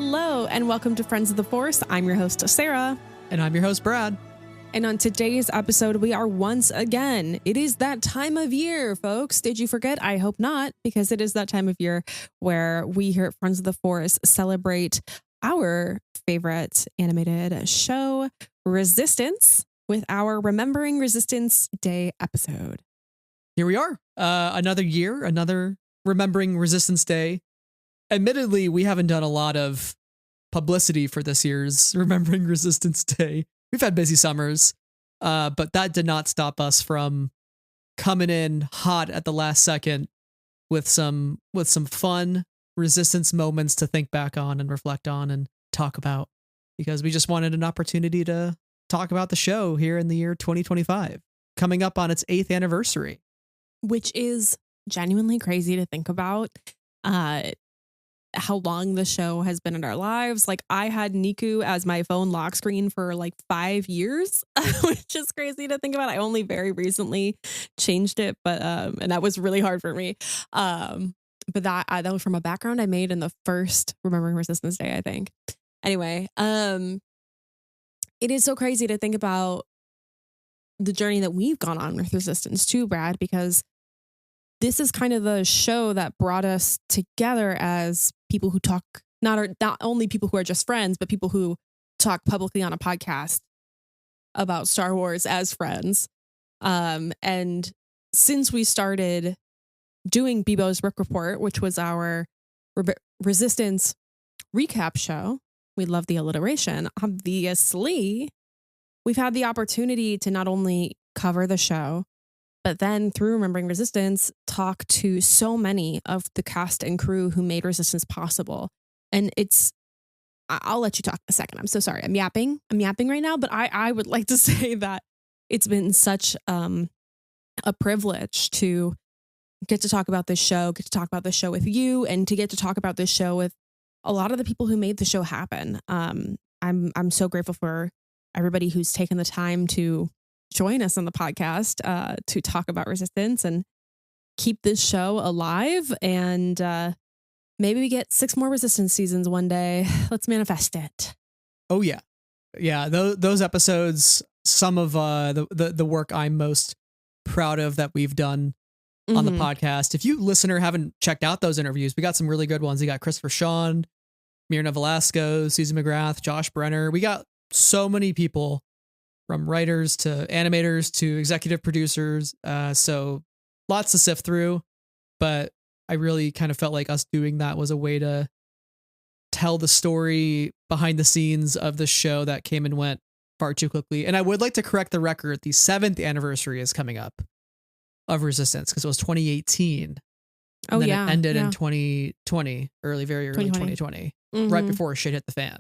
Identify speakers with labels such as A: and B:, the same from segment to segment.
A: Hello, and welcome to Friends of the Force. I'm your host, Sarah.
B: And I'm your host, Brad.
A: And on today's episode, we are once again, it is that time of year, folks. Did you forget? I hope not, because it is that time of year where we here at Friends of the Force celebrate our favorite animated show, Resistance, with our Remembering Resistance Day episode.
B: Here we are. Another year, another Remembering Resistance Day. Admittedly, we haven't done a lot of publicity for this year's Remembering Resistance Day. We've had busy summers, but that did not stop us from coming in hot at the last second with some fun Resistance moments to think back on and reflect on and talk about, because we just wanted an opportunity to talk about the show here in the year 2025, coming up on its 8th anniversary.
A: Which is genuinely crazy to think about. How long the show has been in our lives. Like, I had Niku as my phone lock screen for like 5 years, which is crazy to think about. I only very recently changed it, but and that was really hard for me. But that was from a background I made in the first Remembering Resistance Day, I think. Anyway, it is so crazy to think about the journey that we've gone on with Resistance too, Brad, because this is kind of the show that brought us together as people who talk, not only people who are just friends, but people who talk publicly on a podcast about Star Wars as friends. And since we started doing Bebo's Book Report, which was our Resistance recap show, we love the alliteration, obviously, we've had the opportunity to not only cover the show, but then through Remembering Resistance, talk to so many of the cast and crew who made Resistance possible. And I'll let you talk a second. I'm so sorry. I'm yapping right now, but I would like to say that it's been such a privilege to get to talk about this show, get to talk about this show with you, and to get to talk about this show with a lot of the people who made the show happen. I'm so grateful for everybody who's taken the time to join us on the podcast to talk about Resistance and keep this show alive. And maybe we get 6 more Resistance seasons one day. Let's manifest it.
B: Oh, yeah. Yeah, those episodes, some of the work I'm most proud of that we've done on the podcast. If you listener haven't checked out those interviews, we got some really good ones. We got Christopher Sean, Myrna Velasco, Susan McGrath, Josh Brenner. We got so many people, from writers to animators to executive producers. So lots to sift through, but I really kind of felt like us doing that was a way to tell the story behind the scenes of the show that came and went far too quickly. And I would like to correct the record. The 7th anniversary is coming up of Resistance, because it was 2018. And then it ended in 2020, very early 2020, right before shit hit the fan.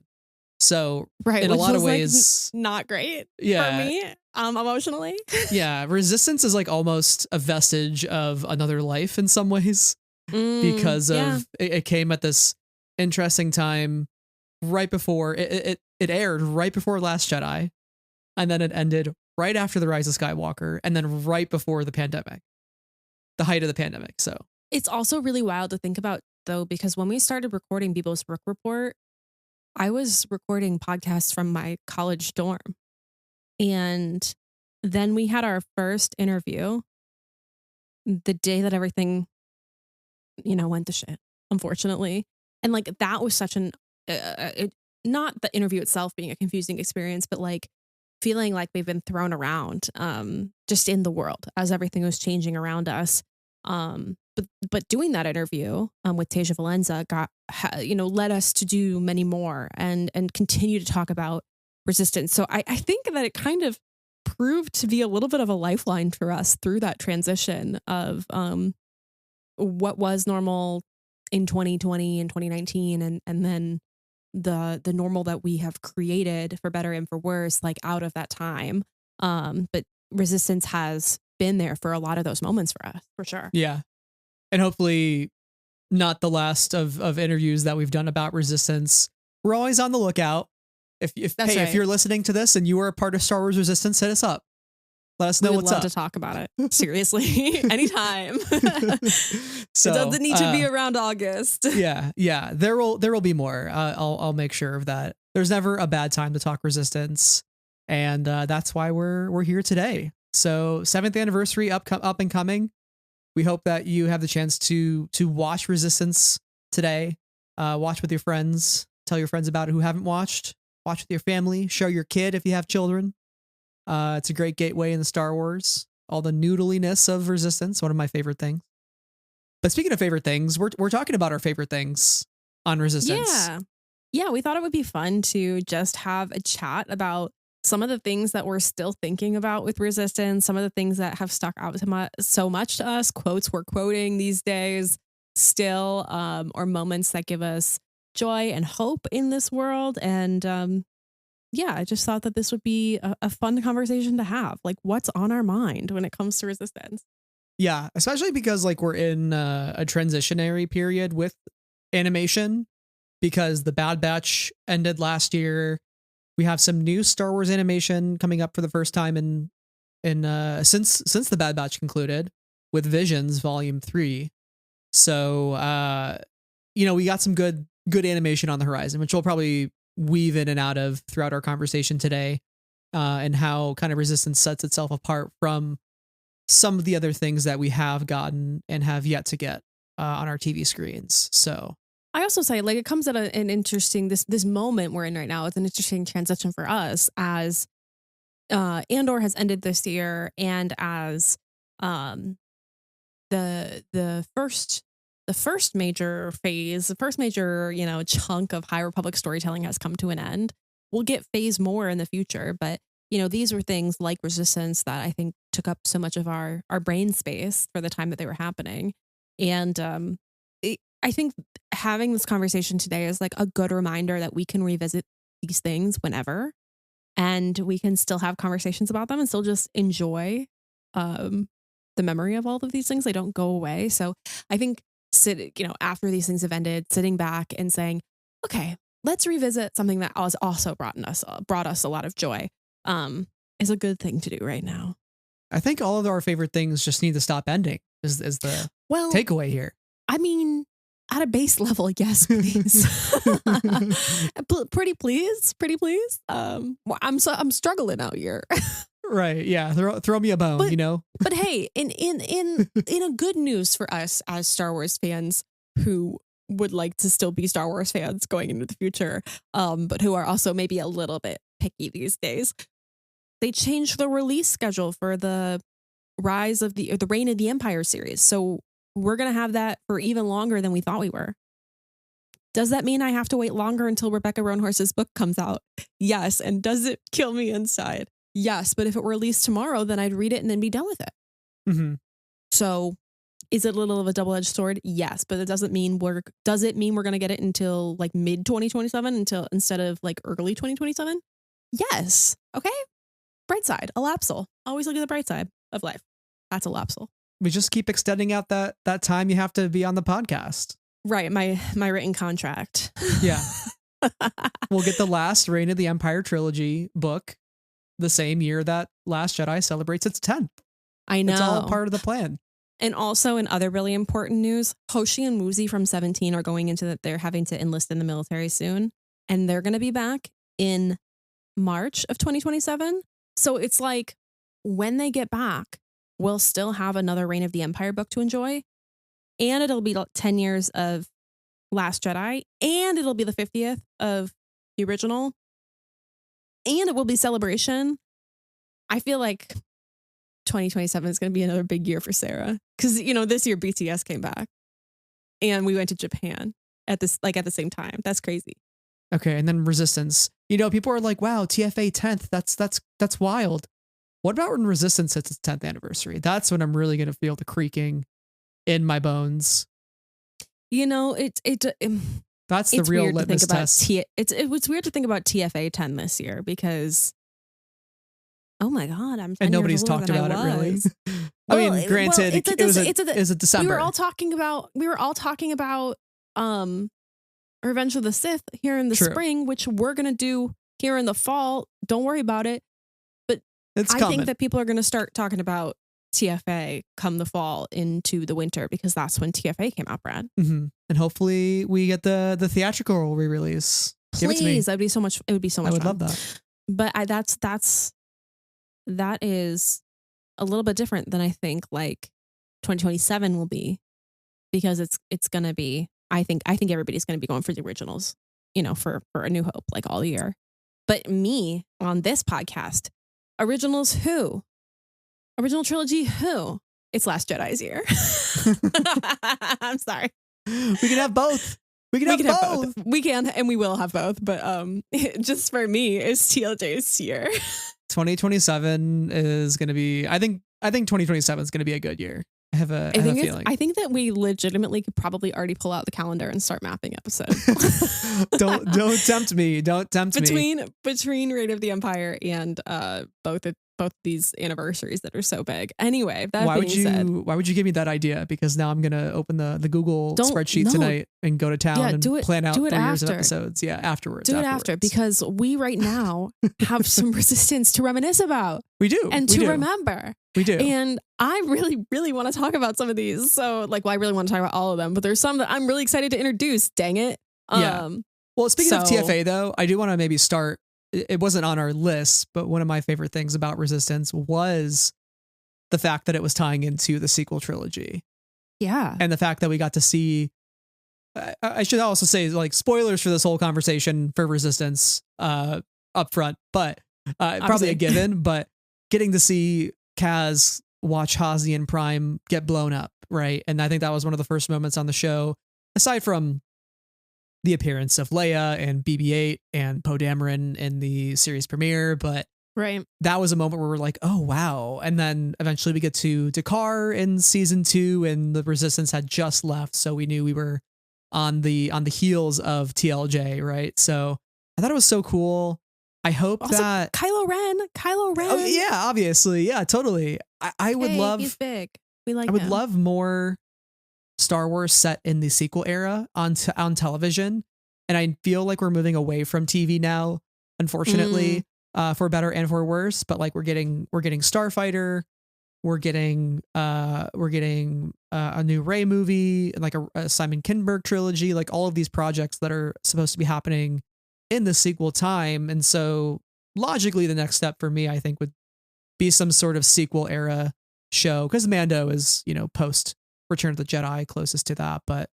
B: So in a lot of ways,
A: like, not great for me emotionally.
B: Yeah, Resistance is like almost a vestige of another life in some ways, because of it came at this interesting time right before it aired right before Last Jedi, and then it ended right after The Rise of Skywalker, and then right before the pandemic, the height of the pandemic. So
A: it's also really wild to think about, though, because when we started recording Bebo's Book Report, I was recording podcasts from my college dorm. And then we had our first interview the day that everything, went to shit, unfortunately. And like, that was such not the interview itself being a confusing experience, but like feeling like we've been thrown around just in the world as everything was changing around us. But doing that interview with Tasia Valenza led us to do many more and continue to talk about Resistance. So I think that it kind of proved to be a little bit of a lifeline for us through that transition of what was normal in 2020 and 2019, and then the normal that we have created, for better and for worse, like out of that time. But Resistance has been there for a lot of those moments for us, for sure.
B: Yeah. And hopefully not the last of interviews that we've done about Resistance. We're always on the lookout. If you're listening to this and you are a part of Star Wars Resistance, hit us up. Let us know
A: we would
B: what's
A: love
B: up.
A: to talk about it. Seriously, anytime.
B: So,
A: it doesn't need to be around August.
B: Yeah. There will be more. I'll make sure of that. There's never a bad time to talk Resistance, and that's why we're here today. So 7th anniversary up and coming. We hope that you have the chance to watch Resistance today. Watch with your friends. Tell your friends about it who haven't watched. Watch with your family. Show your kid if you have children. It's a great gateway into Star Wars. All the noodliness of Resistance, one of my favorite things. But speaking of favorite things, we're talking about our favorite things on Resistance.
A: Yeah, we thought it would be fun to just have a chat about some of the things that we're still thinking about with Resistance, some of the things that have stuck out so much to us, quotes we're quoting these days still, or moments that give us joy and hope in this world. And I just thought that this would be a fun conversation to have. Like, what's on our mind when it comes to Resistance?
B: Yeah, especially because like we're in a transitionary period with animation, because the Bad Batch ended last year. We have some new Star Wars animation coming up for the first time in since the Bad Batch concluded with Visions Volume 3. So we got some good animation on the horizon, which we'll probably weave in and out of throughout our conversation today, and how kind of Resistance sets itself apart from some of the other things that we have gotten and have yet to get on our TV screens. So
A: I also say, like, it comes at an interesting, this moment we're in right now. It's an interesting transition for us as Andor has ended this year, and as the first major phase, the first major chunk of High Republic storytelling has come to an end. We'll get phase more in the future, but these were things like Resistance that I think took up so much of our brain space for the time that they were happening. And I think having this conversation today is like a good reminder that we can revisit these things whenever, and we can still have conversations about them and still just enjoy the memory of all of these things. They don't go away. So I think after these things have ended, sitting back and saying, okay, let's revisit something that has also brought us a lot of joy, is a good thing to do right now.
B: I think all of our favorite things just need to stop ending is the takeaway here.
A: I mean, at a base level, yes, please. Pretty please. I'm struggling out here.
B: Right. Yeah. Throw me a bone,
A: But hey, in a good news for us as Star Wars fans who would like to still be Star Wars fans going into the future, but who are also maybe a little bit picky these days, they changed the release schedule for the Rise of the Reign of the Empire series. So we're going to have that for even longer than we thought we were. Does that mean I have to wait longer until Rebecca Roanhorse's book comes out? Yes. And does it kill me inside? Yes. But if it were released tomorrow, then I'd read it and then be done with it.
B: Mm-hmm.
A: So is it a little of a double-edged sword? Yes. But it doesn't mean does it mean we're going to get it until like mid 2027 instead of like early 2027? Yes. Okay. Bright side, a lapsel. Always look at the bright side of life. That's a lapsel.
B: We just keep extending out that time you have to be on the podcast.
A: Right. My written contract.
B: Yeah. We'll get the last Reign of the Empire trilogy book the same year that Last Jedi celebrates its 10th.
A: I know.
B: It's all part of the plan.
A: And also in other really important news, Hoshi and Woozie from 17 are going into that they're having to enlist in the military soon. And they're going to be back in March of 2027. So it's like when they get back, we'll still have another Reign of the Empire book to enjoy. And it'll be 10 years of Last Jedi. And it'll be the 50th of the original. And it will be Celebration. I feel like 2027 is going to be another big year for Sarah. Because, this year BTS came back. And we went to Japan at the same time. That's crazy.
B: Okay, and then Resistance. People are like, wow, TFA 10th. That's wild. What about when Resistance hits its 10th anniversary? That's when I'm really going to feel the creaking in my bones. That's the real litmus test.
A: It's weird to think about TFA 10 this year because, oh my God, I'm 10
B: and nobody's
A: years older
B: talked
A: than
B: about
A: I
B: it really.
A: was.
B: I mean, granted, it was a December.
A: We were all talking about Revenge of the Sith here in the
B: True.
A: spring, which we're gonna do here in the fall. Don't worry about it. But
B: It's
A: I
B: coming.
A: think that people are going to start talking about TFA come the fall into the winter because that's when TFA came out, Brad.
B: Mm-hmm. And hopefully we get the theatrical re-release.
A: Please, that'd be so much. It would be so much.
B: I would
A: fun.
B: love that.
A: But that is a little bit different than I think like 2027 will be, because it's going to be. I think everybody's going to be going for the originals, for A New Hope, like all year. But me on this podcast, originals who? Original trilogy who? It's Last Jedi's year. I'm sorry.
B: We can have both. We can have both.
A: We can, and we will have both. But just for me, it's TLJ's year.
B: 2027 is going to be. I think 2027 is going to be a good year. I have a feeling.
A: I think that we legitimately could probably already pull out the calendar and start mapping episodes.
B: Don't tempt me. Don't tempt me.
A: Between Reign of the Empire and both these anniversaries that are so big. Anyway,
B: why would you give me that idea? Because now I'm gonna open the Google spreadsheet tonight and go to town and plan out 3 years of episodes. Yeah, afterwards.
A: Do it after, because we right now have some resistance to reminisce about.
B: We do.
A: And remember.
B: We do.
A: And I really, really want to talk about some of these. So I really want to talk about all of them, but there's some that I'm really excited to introduce. Dang it.
B: Yeah. Well, speaking of TFA though, I do want to maybe start. It wasn't on our list, but one of my favorite things about Resistance was the fact that it was tying into the sequel trilogy.
A: Yeah.
B: And the fact that we got to see, I should also say, like, spoilers for this whole conversation for Resistance up front, but probably a given, but getting to see Kaz watch Hazi and Prime get blown up, right? And I think that was one of the first moments on the show, aside from the appearance of Leia and BB-8 and Poe Dameron in the series premiere, but
A: right,
B: that was a moment where we're like, oh wow. And then eventually we get to Dakar in season 2, and the Resistance had just left, so we knew we were on the heels of TLJ, right? So I thought it was so cool. I hope
A: also,
B: that
A: Kylo Ren.
B: Oh yeah, obviously, yeah, totally. I would love.
A: He's big. We like.
B: I would love more Star Wars set in the sequel era on television, and I feel like we're moving away from TV now, unfortunately, for better and for worse. But like we're getting Starfighter, we're getting a new Rey movie, like a Simon Kinberg trilogy, like all of these projects that are supposed to be happening in the sequel time. And so logically the next step for me, I think, would be some sort of sequel era show, because Mando is, post Return of the Jedi closest to that. But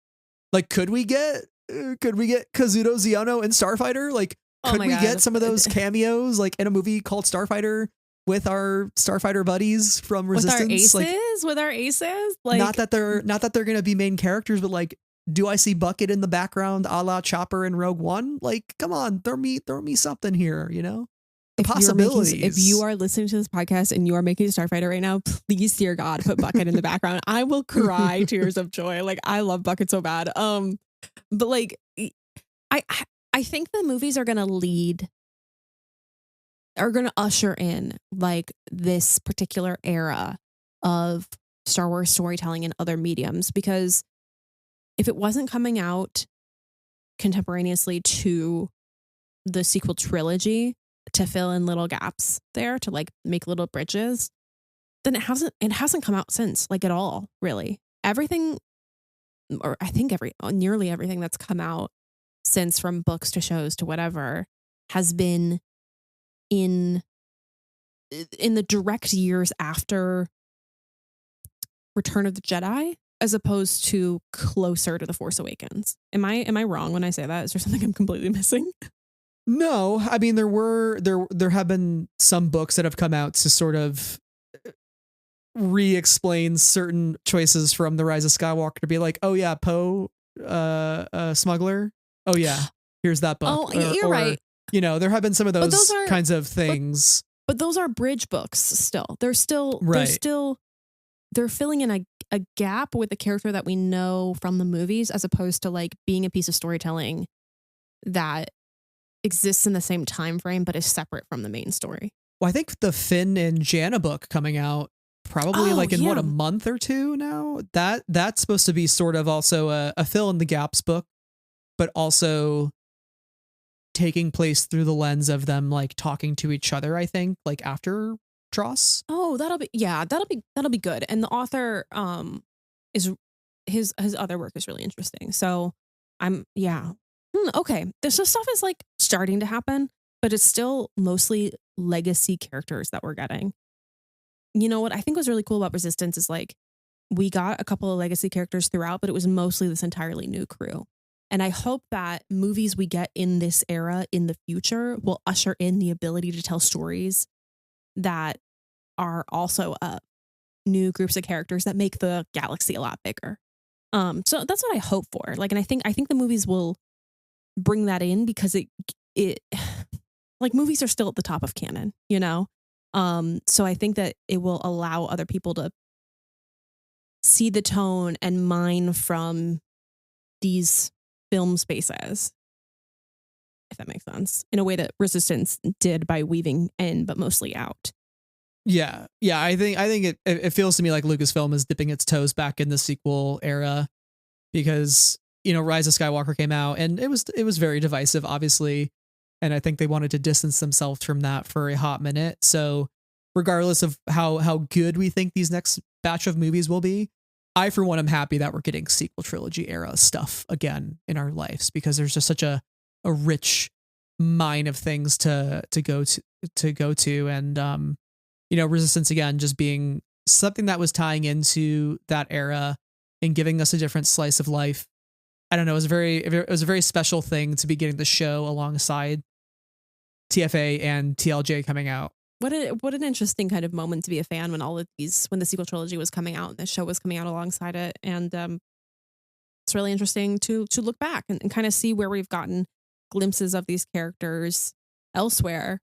B: like, could we get Kazuto Xiono in Starfighter? Like, could we get some of those cameos like in a movie called Starfighter with our Starfighter buddies from Resistance?
A: With our aces? Like,
B: not that they're going to be main characters, but like, do I see Bucket in the background a la Chopper in Rogue One? Like, come on, throw me something here, The possibilities.
A: If you are listening to this podcast and you are making Starfighter right now, please, dear God, put Bucket in the background. I will cry tears of joy. Like, I love Bucket so bad. But like, I think the movies are gonna usher in like this particular era of Star Wars storytelling in other mediums, because if it wasn't coming out contemporaneously to the sequel trilogy to fill in little gaps there, to like make little bridges, then it hasn't come out since, like, at all, really. Everything, or I think nearly everything that's come out since, from books to shows to whatever, has been in the direct years after Return of the Jedi, as opposed to closer to The Force Awakens. Am I wrong when I say that? Is there something I'm completely missing?
B: No, I mean, there have been some books that have come out to sort of re-explain certain choices from The Rise of Skywalker, to be like, oh yeah, Poe, smuggler. Oh yeah, here's that book.
A: Oh, you're right.
B: There have been some of those kinds of things.
A: But those are bridge books still. They're filling in a gap with the character that we know from the movies, as opposed to like being a piece of storytelling that exists in the same time frame but is separate from the main story.
B: Well, I think the Finn and Janna book coming out probably a month or two now, that's supposed to be sort of also a fill in the gaps book, but also taking place through the lens of them like talking to each other, I think, like after Tross.
A: Oh, that'll be good. And the author is his other work is really interesting. So okay. This stuff is like starting to happen, but it's still mostly legacy characters that we're getting. You know what I think was really cool about Resistance is like we got a couple of legacy characters throughout, but it was mostly this entirely new crew. And I hope that movies we get in this era in the future will usher in the ability to tell stories that are also new groups of characters that make the galaxy a lot bigger. So that's what I hope for. Like, and I think the movies will bring that in because it like movies are still at the top of canon, you know? So I think that it will allow other people to see the tone and mine from these film spaces, if that makes sense, in a way that Resistance did by weaving in, but mostly out.
B: Yeah. I think it feels to me like Lucasfilm is dipping its toes back in the sequel era because, you know, Rise of Skywalker came out and it was very divisive, obviously. And I think they wanted to distance themselves from that for a hot minute. So regardless of how good we think these next batch of movies will be, I, for one, am happy that we're getting sequel trilogy era stuff again in our lives because there's just such a rich mine of things to go to. And, you know, Resistance again, just being something that was tying into that era and giving us a different slice of life. I don't know. It was a very special thing to be getting the show alongside TFA and TLJ coming out.
A: What an interesting kind of moment to be a fan when when the sequel trilogy was coming out and the show was coming out alongside it. And it's really interesting to look back and kind of see where we've gotten glimpses of these characters elsewhere.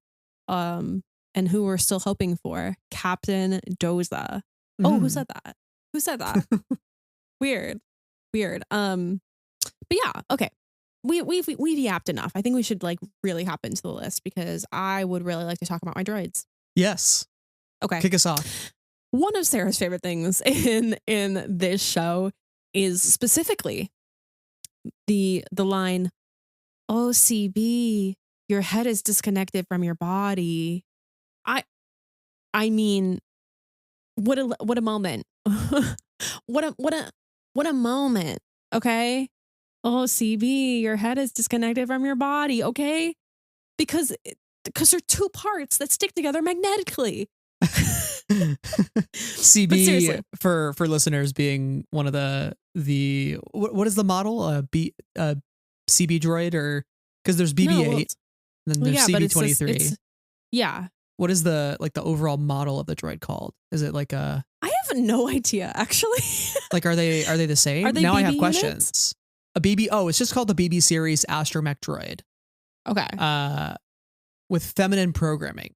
A: And who we're still hoping for. Captain Doza. Oh, who said that? Who said that? Weird. But yeah, okay. We've yapped enough. I think we should like really hop into the list because I would really like to talk about my droids.
B: Yes.
A: Okay.
B: Kick us off.
A: One of Sarah's favorite things in this show is specifically the line, "Oh, CB, your head is disconnected from your body." I mean, what a moment. what a moment. Okay. Oh, CB, your head is disconnected from your body. Okay. Because they're two parts that stick together magnetically.
B: CB for listeners being one of the what is the model? CB droid, or because there's BB-8 and then there's CB-23.
A: Yeah.
B: What is the overall model of the droid called? Is it like a?
A: I have no idea actually.
B: Like, are they the same?
A: Are they
B: now
A: BB
B: I have
A: units?
B: questions. A BB. Oh, it's just called the BB series Astromech droid.
A: Okay.
B: With feminine programming,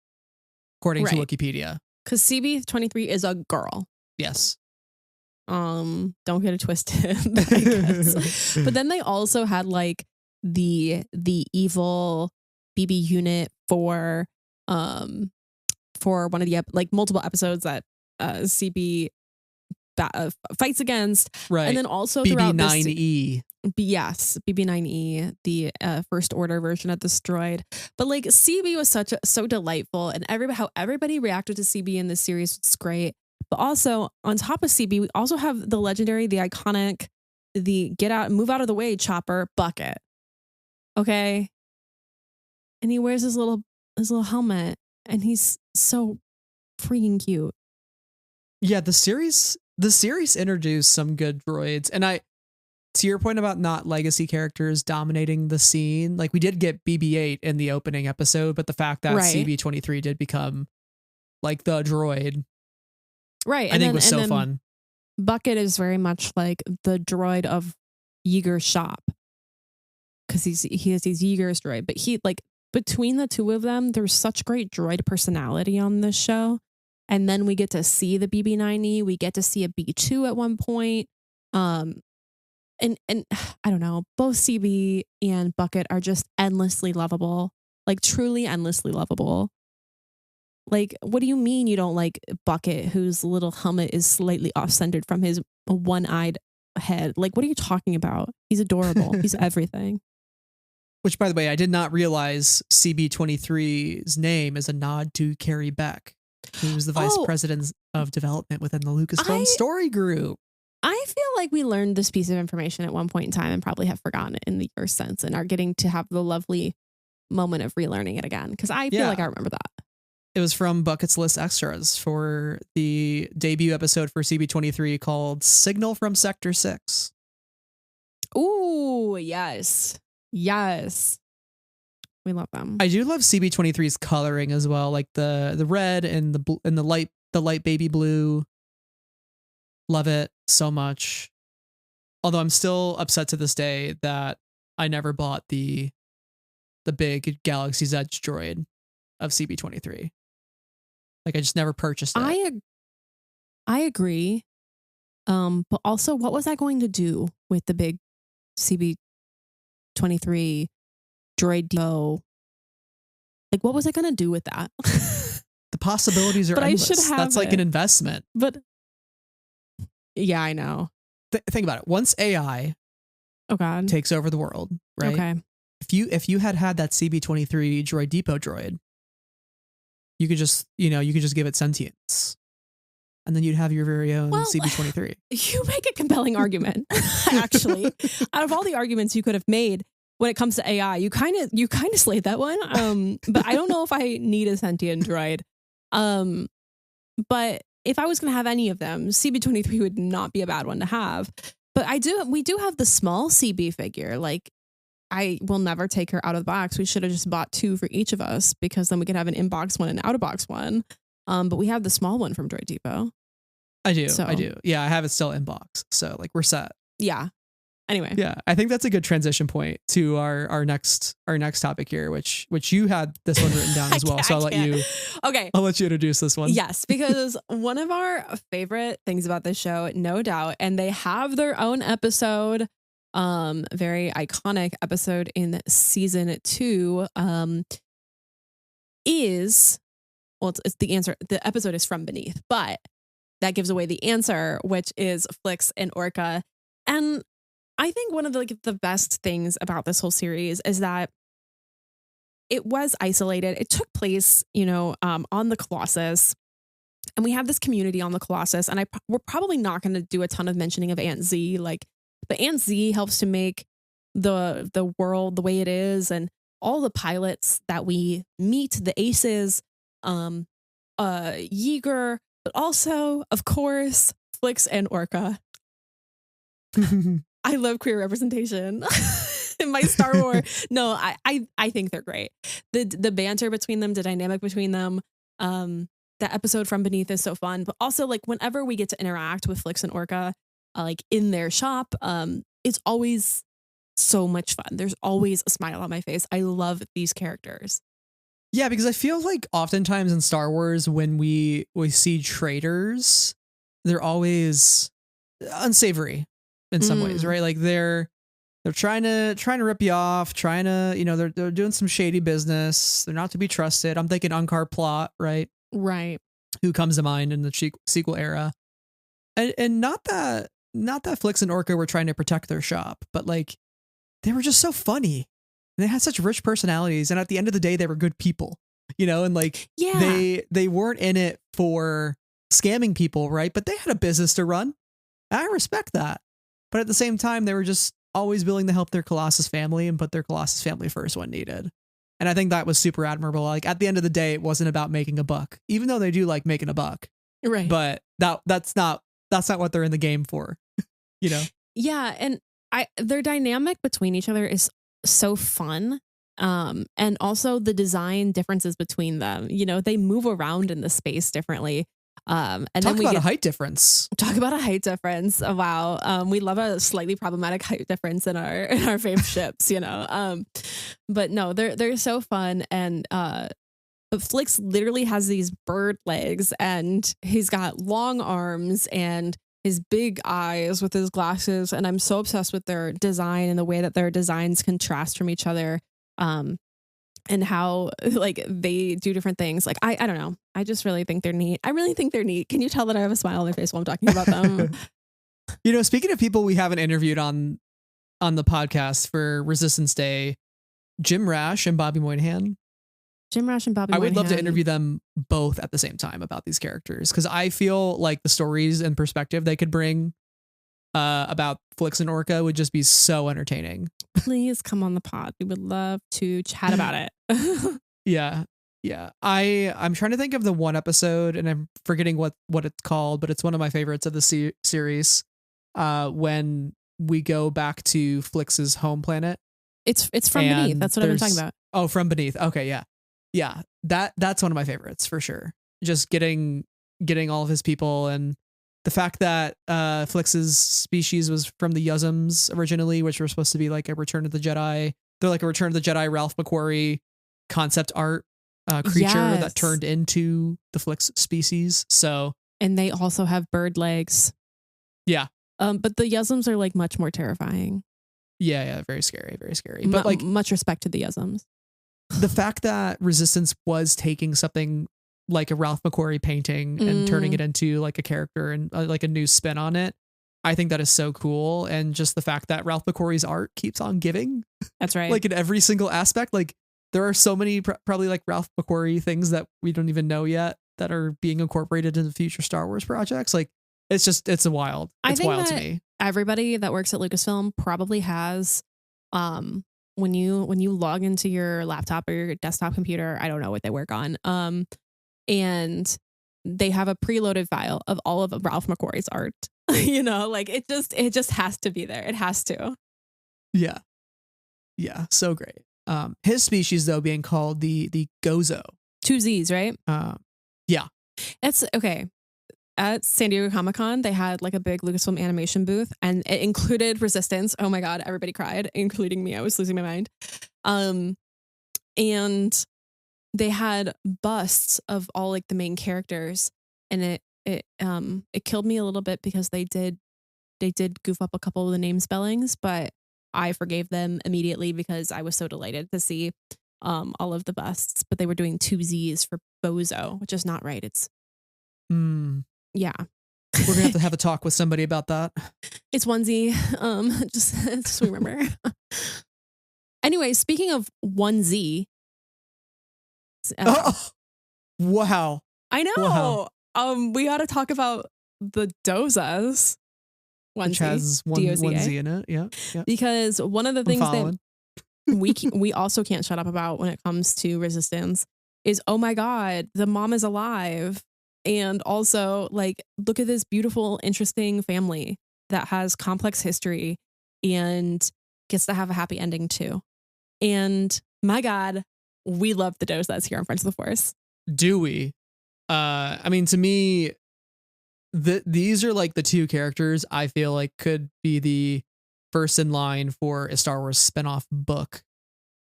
B: according to Wikipedia.
A: Because CB-23 is a girl.
B: Yes.
A: Don't get it twisted, I guess. But then they also had like the evil BB unit for one of the multiple episodes that CB fights against, right? And then also
B: BB-9E.
A: Yes, BB-9E, the First Order version of this droid. But like CB was so delightful, and how everybody reacted to CB in this series was great. But also on top of CB, we also have the legendary, the iconic, the move out of the way chopper Bucket. Okay, and he wears his little helmet, and he's so freaking cute.
B: Yeah, the series introduced some good droids, and to your point about not legacy characters dominating the scene, like we did get BB-8 in the opening episode, but the fact that CB-23 did become like the droid,
A: right?
B: I think was so fun.
A: Bucket is very much like the droid of Yeager's shop because he has these Yeager's droid, but he like between the two of them, there's such great droid personality on this show. And then we get to see the BB-9E. We get to see a B2 at one point. And I don't know, both CB and Bucket are just endlessly lovable, like truly endlessly lovable. Like, what do you mean you don't like Bucket, whose little helmet is slightly off-centered from his one-eyed head? Like, what are you talking about? He's adorable. He's everything.
B: Which, by the way, I did not realize CB-23's name is a nod to Carrie Beck. who's the vice president of development within the Lucasfilm Story Group.
A: I feel like we learned this piece of information at one point in time and probably have forgotten it in the years since and are getting to have the lovely moment of relearning it again. Because I feel like I remember that.
B: It was from Bucket's List Extras for the debut episode for CB23 called Signal from Sector 6.
A: Ooh, yes. Yes. We love them.
B: I do love CB23's coloring as well, like the red and the light baby blue. Love it so much. Although I'm still upset to this day that I never bought the big Galaxy's Edge droid of CB23. Like I just never purchased it.
A: I agree. But also, what was I going to do with the big CB23 droid depot? Like, what was I going to do with that?
B: The possibilities are endless. That's like an investment.
A: But yeah, I know.
B: Think about it. Once AI takes over the world, right?
A: Okay.
B: If you had that CB23 droid depot droid, you could just give it sentience. And then you'd have your very own CB23.
A: You make a compelling argument. Actually, out of all the arguments you could have made when it comes to AI, you kind of slayed that one. But I don't know if I need a sentient droid. But if I was going to have any of them, CB23 would not be a bad one to have. But we do have the small CB figure. Like, I will never take her out of the box. We should have just bought 2 for each of us because then we could have an in-box one and out-of-box one. But we have the small one from Droid Depot.
B: I do. Yeah, I have it still in box. So like we're set.
A: Yeah. Anyway.
B: Yeah, I think that's a good transition point to our next topic here, which you had this one written down as well. So I'll let you introduce this one.
A: Yes, because one of our favorite things about this show, no doubt, and they have their own episode, very iconic episode in season 2, it's the answer. The episode is From Beneath, but that gives away the answer, which is Flix and Orca. And I think one of the best things about this whole series is that it was isolated. It took place, on the Colossus, and we have this community on the Colossus. And we're probably not going to do a ton of mentioning of Aunt Z. But Aunt Z helps to make the world the way it is, and all the pilots that we meet, the aces, Yeager, but also, of course, Flix and Orca. I love queer representation in my Star Wars. No, I think they're great. The banter between them, the dynamic between them, the episode From Beneath is so fun. But also, like, whenever we get to interact with Flix and Orca, like in their shop, it's always so much fun. There's always a smile on my face. I love these characters.
B: Yeah, because I feel like oftentimes in Star Wars, when we see traitors, they're always unsavory in some ways, right? Like they're trying to rip you off, they're doing some shady business. They're not to be trusted. I'm thinking Unkar Plot, right?
A: Right.
B: Who comes to mind in the sequel era. And not that Flix and Orca were trying to protect their shop, but like they were just so funny. And they had such rich personalities, and at the end of the day, they were good people, and like they weren't in it for scamming people, right? But they had a business to run. I respect that. But at the same time, they were just always willing to help their Colossus family and put their Colossus family first when needed. And I think that was super admirable. Like at the end of the day, it wasn't about making a buck, even though they do like making a buck.
A: Right.
B: But that's not what they're in the game for,
A: Yeah, and their dynamic between each other is so fun. And also the design differences between them. They move around in the space differently. And
B: talk about a height difference.
A: Talk about a height difference. Wow. We love a slightly problematic height difference in our fave ships, But no, they're so fun. And but Flix literally has these bird legs, and he's got long arms and his big eyes with his glasses. And I'm so obsessed with their design and the way that their designs contrast from each other. And how like they do different things. Like, I don't know. I just really think they're neat. I really think they're neat. Can you tell that I have a smile on my face while I'm talking about them?
B: Speaking of people we haven't interviewed on the podcast for Resistance Day, Jim Rash and Bobby Moynihan,
A: Jim Rash and Bobby
B: I would love to
A: Moynihan.
B: interview them both at the same time about these characters, because I feel like the stories and perspective they could bring about Flix and Orca would just be so entertaining.
A: Please come on the pod. We would love to chat about it.
B: Yeah. I'm trying to think of the one episode, and I'm forgetting what it's called, but it's one of my favorites of the series. When we go back to Flix's home planet.
A: It's from Beneath. That's what I've been talking about.
B: Oh, from Beneath. Okay, yeah. That's one of my favorites for sure. Just getting all of his people, and the fact that Flix's species was from the Yuzums originally, which were supposed to be like a Return of the Jedi. They're like a Return of the Jedi Ralph McQuarrie concept art creature that turned into the Flix species. So,
A: and they also have bird legs.
B: Yeah.
A: But the Yuzums are like much more terrifying.
B: Yeah, very scary. But like
A: much respect to the Yuzums.
B: The fact that Resistance was taking something like a Ralph McQuarrie painting and turning it into like a character and like a new spin on it, I think that is so cool. And just the fact that Ralph McQuarrie's art keeps on giving.
A: That's right.
B: Like in every single aspect, like there are so many probably like Ralph McQuarrie things that we don't even know yet that are being incorporated into future Star Wars projects. Like it's wild. It's wild to me.
A: Everybody that works at Lucasfilm probably has, when you log into your laptop or your desktop computer, I don't know what they work on, and they have a preloaded file of all of Ralph McQuarrie's art. You know, like it just has to be there. It has to.
B: Yeah, so great. His species though being called the Gozo.
A: 2 Z's, right?
B: Yeah,
A: that's okay. At San Diego Comic-Con, they had like a big Lucasfilm animation booth, and it included Resistance. Oh my God, everybody cried, including me. I was losing my mind. And they had busts of all like the main characters, and it killed me a little bit because they did goof up a couple of the name spellings, but I forgave them immediately because I was so delighted to see all of the busts. But they were doing 2 Z's for Bozo, which is not right. It's yeah.
B: We're gonna have a talk with somebody about that.
A: It's 1 Z. Just remember. Anyway, speaking of 1 Z.
B: Wow.
A: I know. Wow. We got to talk about the Dozas.
B: Which has one Z in it. Yeah.
A: Because one of the things that we also can't shut up about when it comes to Resistance is, oh my God, the mom is alive. And also, like, look at this beautiful, interesting family that has complex history and gets to have a happy ending too. And my God, we love the Dozas here on Friends of the Force.
B: Do we? I mean, to me, these are like the 2 characters I feel like could be the first in line for a Star Wars spinoff book.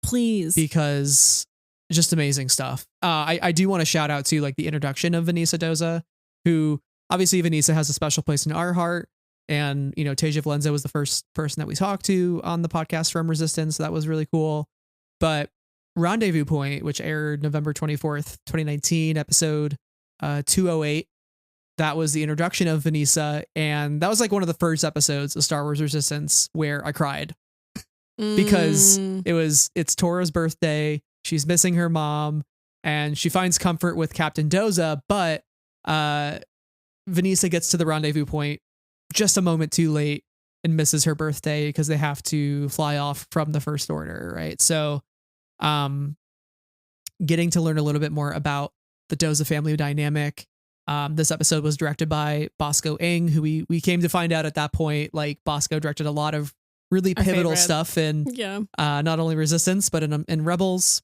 A: Please.
B: Because just amazing stuff. I do want to shout out to like the introduction of Vanessa Doza, who obviously Vanessa has a special place in our heart. And, you know, Tasia Valenza was the first person that we talked to on the podcast from Resistance. So that was really cool. But Rendezvous Point, which aired November 24th, 2019, episode 208. That was the introduction of Vanessa. And that was like one of the first episodes of Star Wars Resistance where I cried because it's Tora's birthday. She's missing her mom and she finds comfort with Captain Doza, but Vanessa gets to the rendezvous point just a moment too late and misses her birthday because they have to fly off from the First Order, right? So getting to learn a little bit more about the Doza family dynamic. This episode was directed by Bosco Ng, who we came to find out at that point, like Bosco directed a lot of really pivotal stuff in not only Resistance, but in Rebels.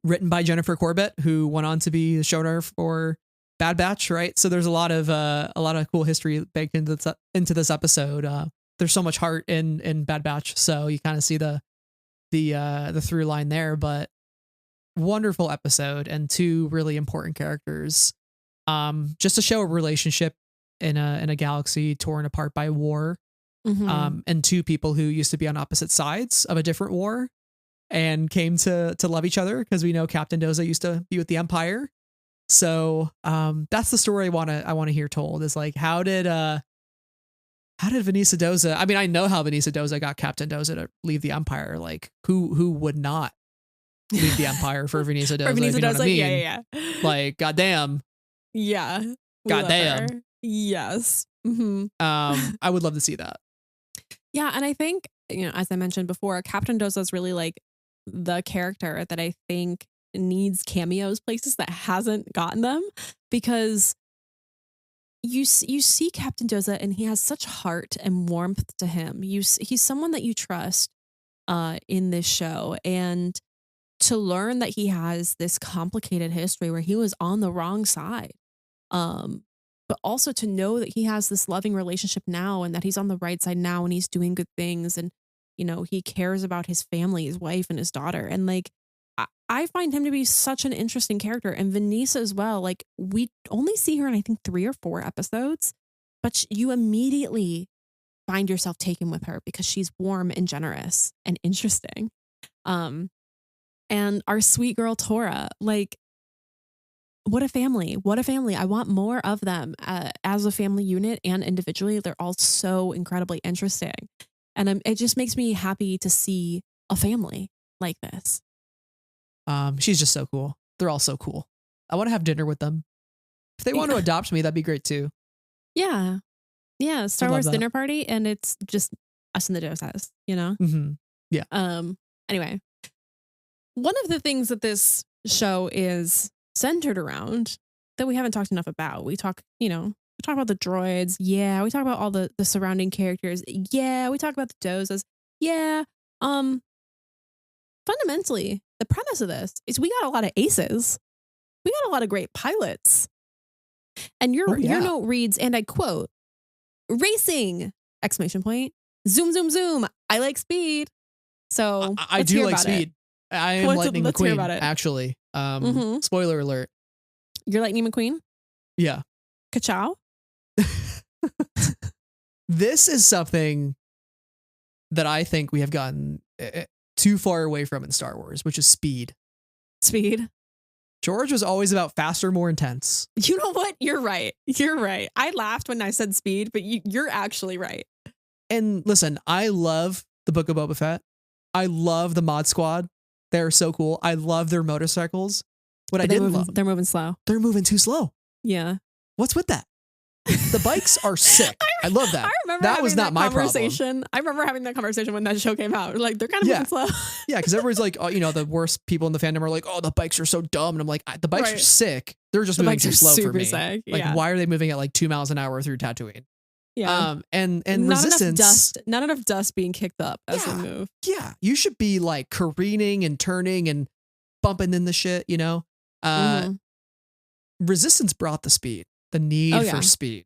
B: Written by Jennifer Corbett, who went on to be the showrunner for Bad Batch, right? So there's a lot of cool history baked into this episode. There's so much heart in Bad Batch, so you kind of see the through line there. But wonderful episode and 2 really important characters. Just to show a relationship in a galaxy torn apart by war, and 2 people who used to be on opposite sides of a different war. And came to love each other because we know Captain Doza used to be with the Empire. So that's the story I want to hear told, is like how did Vanessa Doza? I mean, I know how Vanessa Doza got Captain Doza to leave the Empire. Like who would not? lead the empire for Venisa does.
A: For Venisa does,
B: what I mean.
A: yeah.
B: Like, goddamn.
A: Yeah.
B: Goddamn.
A: Yes. Mm-hmm.
B: I would love to see that.
A: Yeah, and I think, as I mentioned before, Captain Doza is really like the character that I think needs cameos places that hasn't gotten them, because you see Captain Doza and he has such heart and warmth to him. He's someone that you trust in this show, and to learn that he has this complicated history where he was on the wrong side, but also to know that he has this loving relationship now and that he's on the right side now and he's doing good things, and he cares about his family, his wife and his daughter, and like I find him to be such an interesting character. And Venisa as well. Like, we only see her in I think 3 or 4 episodes, but you immediately find yourself taken with her because she's warm and generous and interesting. And our sweet girl Tora, like, what a family. What a family. I want more of them as a family unit and individually. They're all so incredibly interesting. And it just makes me happy to see a family like this.
B: She's just so cool. They're all so cool. I want to have dinner with them. If they want to adopt me, that'd be great too.
A: Yeah. Yeah. Star Wars dinner party, and it's just us and the Dozas,
B: Mm-hmm. Yeah.
A: Anyway, one of the things that this show is centered around that we haven't talked enough about, we talk about the droids. Yeah. We talk about all the surrounding characters. Yeah. We talk about the Dozas. Yeah. Fundamentally, the premise of this is we got a lot of aces. We got a lot of great pilots. And your note reads, and I quote, "Racing! ! Zoom, zoom, zoom. I like speed." So
B: I do like speed. I am Lightning McQueen, actually. Spoiler alert.
A: You're Lightning McQueen?
B: Yeah.
A: Ka-chow?
B: This is something that I think we have gotten too far away from in Star Wars, which is speed.
A: Speed.
B: George was always about faster, more intense.
A: You know what? You're right. You're right. I laughed when I said speed, but you're actually right.
B: And listen, I love the Book of Boba Fett. I love the Mod Squad. They're so cool. I love their motorcycles. They're moving slow. They're moving too slow.
A: Yeah.
B: What's with that? The bikes are sick. I love that.
A: I remember
B: that was not my
A: conversation. I remember having that conversation when that show came out. Like, they're kind of moving slow.
B: Yeah, because everybody's like, the worst people in the fandom are like, the bikes are so dumb. And I'm like, the bikes are sick. They're just moving too slow for me.
A: Sick.
B: Like, why are they moving at like 2 miles an hour through Tatooine?
A: Yeah.
B: And
A: not
B: Resistance.
A: Not enough dust being kicked up as they move.
B: Yeah. You should be like careening and turning and bumping in the shit, Resistance brought the speed, the need for speed.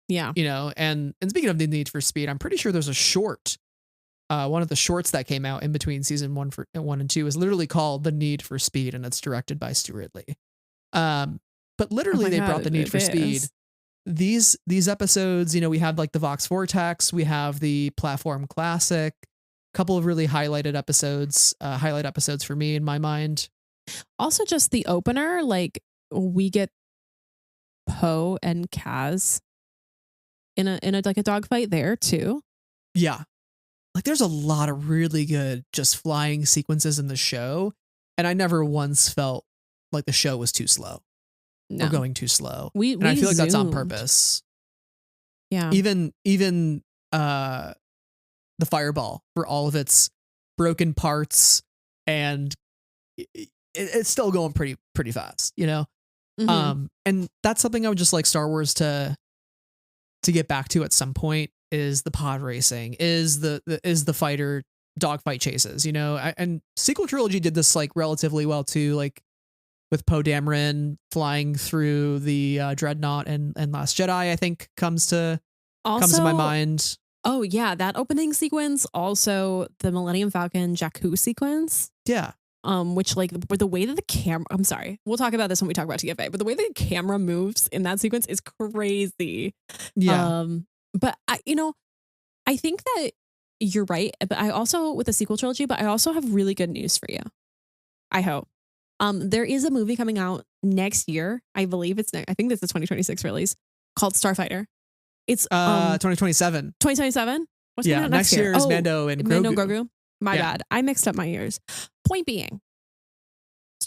A: Yeah.
B: And speaking of the need for speed, I'm pretty sure there's a short. One of the shorts that came out in between season 1 and 2 is literally called The Need for Speed, and it's directed by Stuart Lee. But literally they brought the need for speed. These episodes, we have like the Vox Vortex, we have the Platform Classic, a couple of really highlight episodes for me in my mind.
A: Also just the opener, like we get Poe and Kaz in a like a dogfight there too.
B: Yeah. Like there's a lot of really good just flying sequences in the show, and I never once felt like the show was too slow.
A: No.
B: Or going too slow.
A: And
B: I feel like that's on purpose.
A: Yeah.
B: Even the Fireball, for all of its broken parts, and it's still going pretty fast,
A: Mm-hmm.
B: And that's something I would just like Star Wars to get back to at some point, is the pod racing, is the fighter dogfight chases, and sequel trilogy did this like relatively well too, like with Poe Dameron flying through the Dreadnought and Last Jedi, I think comes to my mind.
A: Oh yeah, that opening sequence, also the Millennium Falcon Jakku sequence.
B: Yeah.
A: Which like the way that the camera, I'm sorry, we'll talk about this when we talk about TFA, but the way the camera moves in that sequence is crazy.
B: Yeah.
A: But I think that you're right. But I also, with the sequel trilogy, but I also have really good news for you. I hope. There is a movie coming out next year. I believe I think this is 2026 release, called Starfighter. It's
B: 2027.
A: 2027? What's coming out
B: next year is Mando and Grogu.
A: My bad. I mixed up my years. Point being,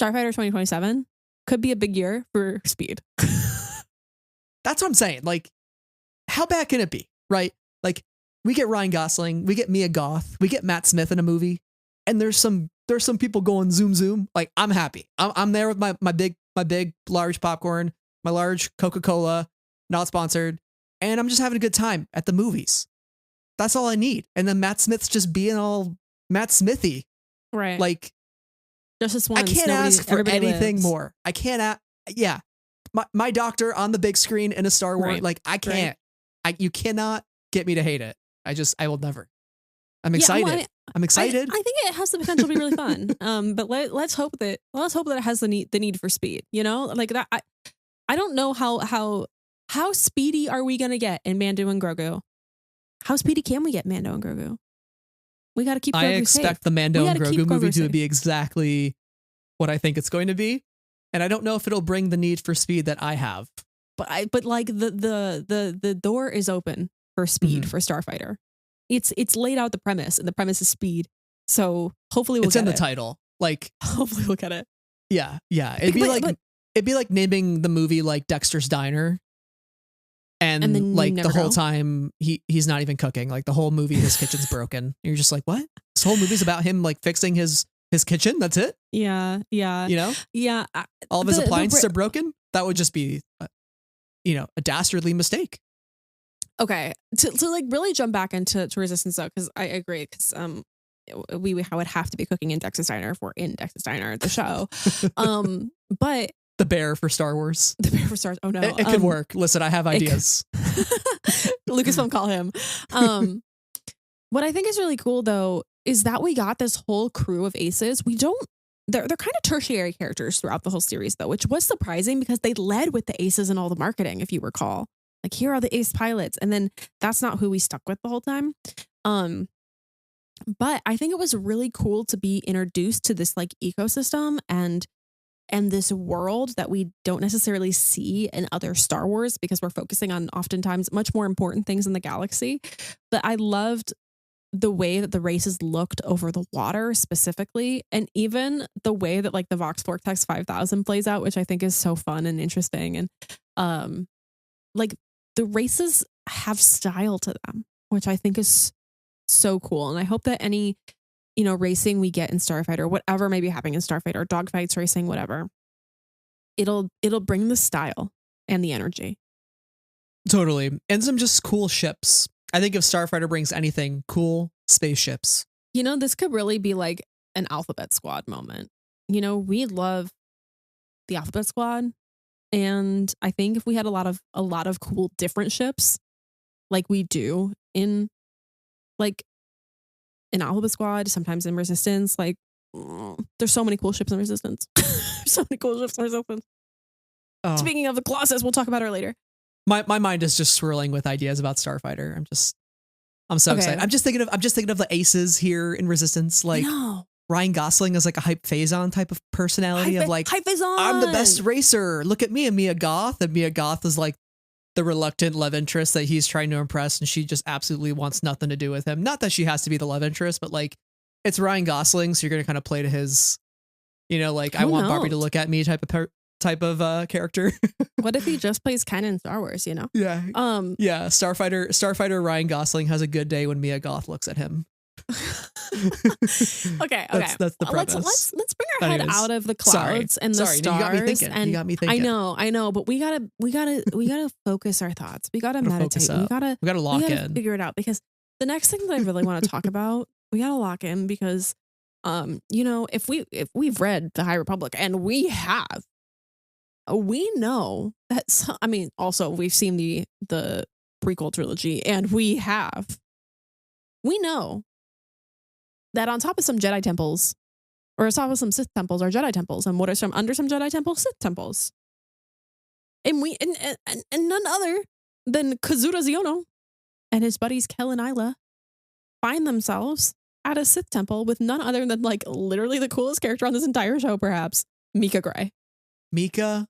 A: Starfighter 2027 could be a big year for speed.
B: That's what I'm saying. Like, how bad can it be, right? Like, we get Ryan Gosling, we get Mia Goth, we get Matt Smith in a movie, and there's some people going zoom zoom. Like, I'm happy. I'm there with my big large popcorn, my large Coca-Cola, not sponsored, and I'm just having a good time at the movies. That's all I need. And then Matt Smith's just being all Matt Smithy.
A: Right.
B: Like,
A: just this once.
B: I can't ask for anything more. I can't. Yeah. My doctor on the big screen in a Star Wars.
A: Right.
B: Like, I can't. You cannot get me to hate it. I will never. I'm excited. I'm excited.
A: I think it has the potential to be really fun. But let's hope that it has the need for speed. You know, like that. I don't know how speedy are we gonna get in Mando and Grogu? How speedy can we get Mando and Grogu? We got to keep Grogu
B: I expect
A: safe.
B: the Mando and Grogu movie to
A: safe.
B: be exactly what I think it's going to be, and I don't know if it'll bring the need for speed that I have.
A: But like the door is open for speed for Starfighter. It's laid out the premise, and the premise is speed. So hopefully we'll
B: it's in the title. Like,
A: hopefully we'll get it.
B: Yeah. It'd be like naming the movie like Dexter's Diner. And then like the whole time he's not even cooking. Like the whole movie his kitchen's broken. You're just like, what? This whole movie's about him like fixing his kitchen? That's it?
A: Yeah.
B: You know?
A: Yeah.
B: All of his appliances are broken? That would just be a dastardly mistake.
A: Okay. To like really jump back into Resistance though, because I agree, because we would have to be cooking in Dexter's Diner if we're in Dexter's Diner, the show. But
B: the bear for Star Wars.
A: The bear for Star Wars. Oh no.
B: It could work. Listen, I have ideas.
A: Lucasfilm, call him. What I think is really cool though is that we got this whole crew of aces. They're kind of tertiary characters throughout the whole series though, which was surprising because they led with the aces and all the marketing, if you recall. Like, here are the ace pilots, and then that's not who we stuck with the whole time. But I think it was really cool to be introduced to this like ecosystem and this world that we don't necessarily see in other Star Wars, because we're focusing on oftentimes much more important things in the galaxy. But I loved the way that the races looked over the water specifically, and even the way that like the Vox Vortex 5000 plays out, which I think is so fun and interesting. And like the races have style to them, which I think is so cool. And I hope that any racing we get in Starfighter, whatever may be happening in Starfighter, dogfights, racing, whatever, it'll bring the style and the energy.
B: Totally. And some just cool ships. I think if Starfighter brings anything, cool spaceships.
A: This could really be like an Alphabet Squad moment. We love the Alphabet Squad, and I think if we had a lot of cool different ships like we do in Alphabet Squad, sometimes in Resistance, like there's so many cool ships in Resistance. So many cool ships in Resistance. Oh. Speaking of the Colossus, we'll talk about her later.
B: My mind is just swirling with ideas about Starfighter. I'm so excited. I'm just thinking of the aces here in Resistance. Like Ryan Gosling is like a hype Phazon type of personality of like,
A: hype Phazon.
B: I'm the best racer. Look at me and Mia Goth. And Mia Goth is like the reluctant love interest that he's trying to impress, and she just absolutely wants nothing to do with him. Not that she has to be the love interest, but like it's Ryan Gosling, so you're gonna kind of play to his, like I want Barbie to look at me type of character.
A: What if he just plays Ken in Star Wars? Yeah.
B: Yeah. Starfighter Ryan Gosling has a good day when Mia Goth looks at him.
A: Okay.
B: That's the premise.
A: Let's bring our head out of the clouds and the stars.
B: You got me thinking.
A: I know, but we gotta focus our thoughts. We gotta meditate. We gotta
B: lock in.
A: Figure it out, because the next thing that I really want to talk about, we gotta lock in, because if we've read the High Republic, and we have, we know that also we've seen the prequel trilogy, and we know that on top of some Jedi temples, or on top of some Sith temples, are Jedi temples, and what are under some Jedi temples? Sith temples. And and none other than Kazura Ziono and his buddies Kel and Isla find themselves at a Sith temple with none other than like literally the coolest character on this entire show, perhaps, Mika Gray.
B: Mika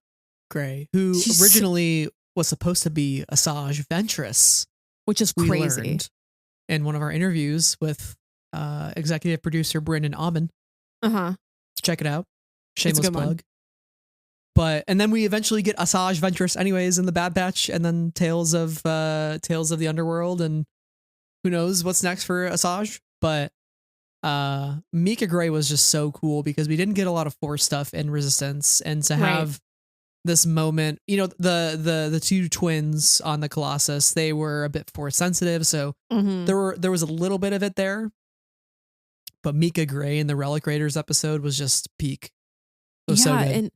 B: Gray, who originally was supposed to be Asajj Ventress,
A: which is crazy.
B: In one of our interviews with executive producer Brendan Auman.
A: Uh-huh.
B: Check it out. Shameless plug. One. But and then we eventually get Asajj Ventress anyways in the Bad Batch, and then Tales of the Underworld, and who knows what's next for Asajj. But Mika Gray was just so cool because we didn't get a lot of Force stuff in Resistance, and to have this moment, the two twins on the Colossus, they were a bit Force sensitive, so there was a little bit of it there. But Mika Gray in the Relic Raiders episode was just peak. It was so good.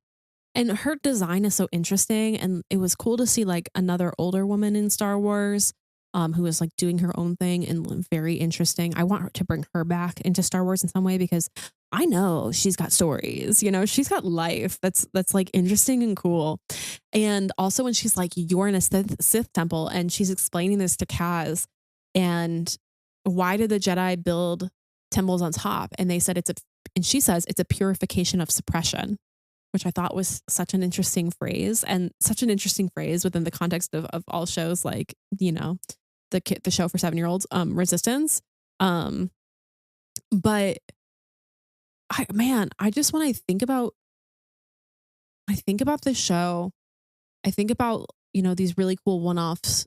A: And her design is so interesting, and it was cool to see like another older woman in Star Wars, who was like doing her own thing and very interesting. I want her to bring her back into Star Wars in some way because I know she's got stories. She's got life that's like interesting and cool. And also when she's like, you're in a Sith temple, and she's explaining this to Kaz, and why did the Jedi build temples on top? And they said she says it's a purification of suppression, which I thought was such an interesting phrase, and such an interesting phrase within the context of all shows like, the show for 7-year-olds, Resistance. But I just, when I think about this show, I think about, these really cool one-offs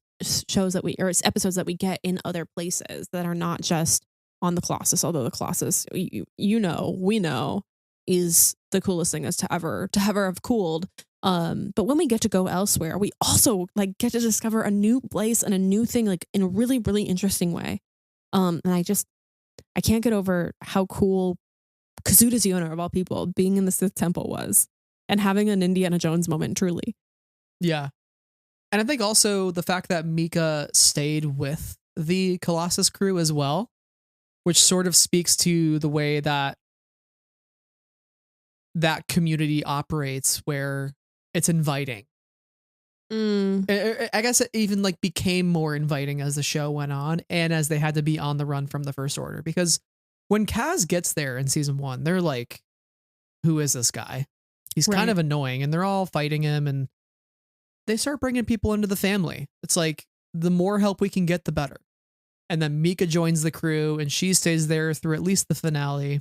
A: shows or episodes that we get in other places that are not just on the Colossus, although the Colossus, we know is the coolest thing to ever have cooled. But when we get to go elsewhere, we also like get to discover a new place and a new thing, like in a really, really interesting way. And I can't get over how cool Kazuda Xiono, of all people, being in the Sith Temple was, and having an Indiana Jones moment, truly.
B: Yeah. And I think also the fact that Mika stayed with the Colossus crew as well, which sort of speaks to the way that community operates, where it's inviting. I guess it even like became more inviting as the show went on, and as they had to be on the run from the First Order, because when Kaz gets there in season 1, they're like, who is this guy? He's kind of annoying, and they're all fighting him, and they start bringing people into the family. It's like, the more help we can get, the better. And then Mika joins the crew, and she stays there through at least the finale.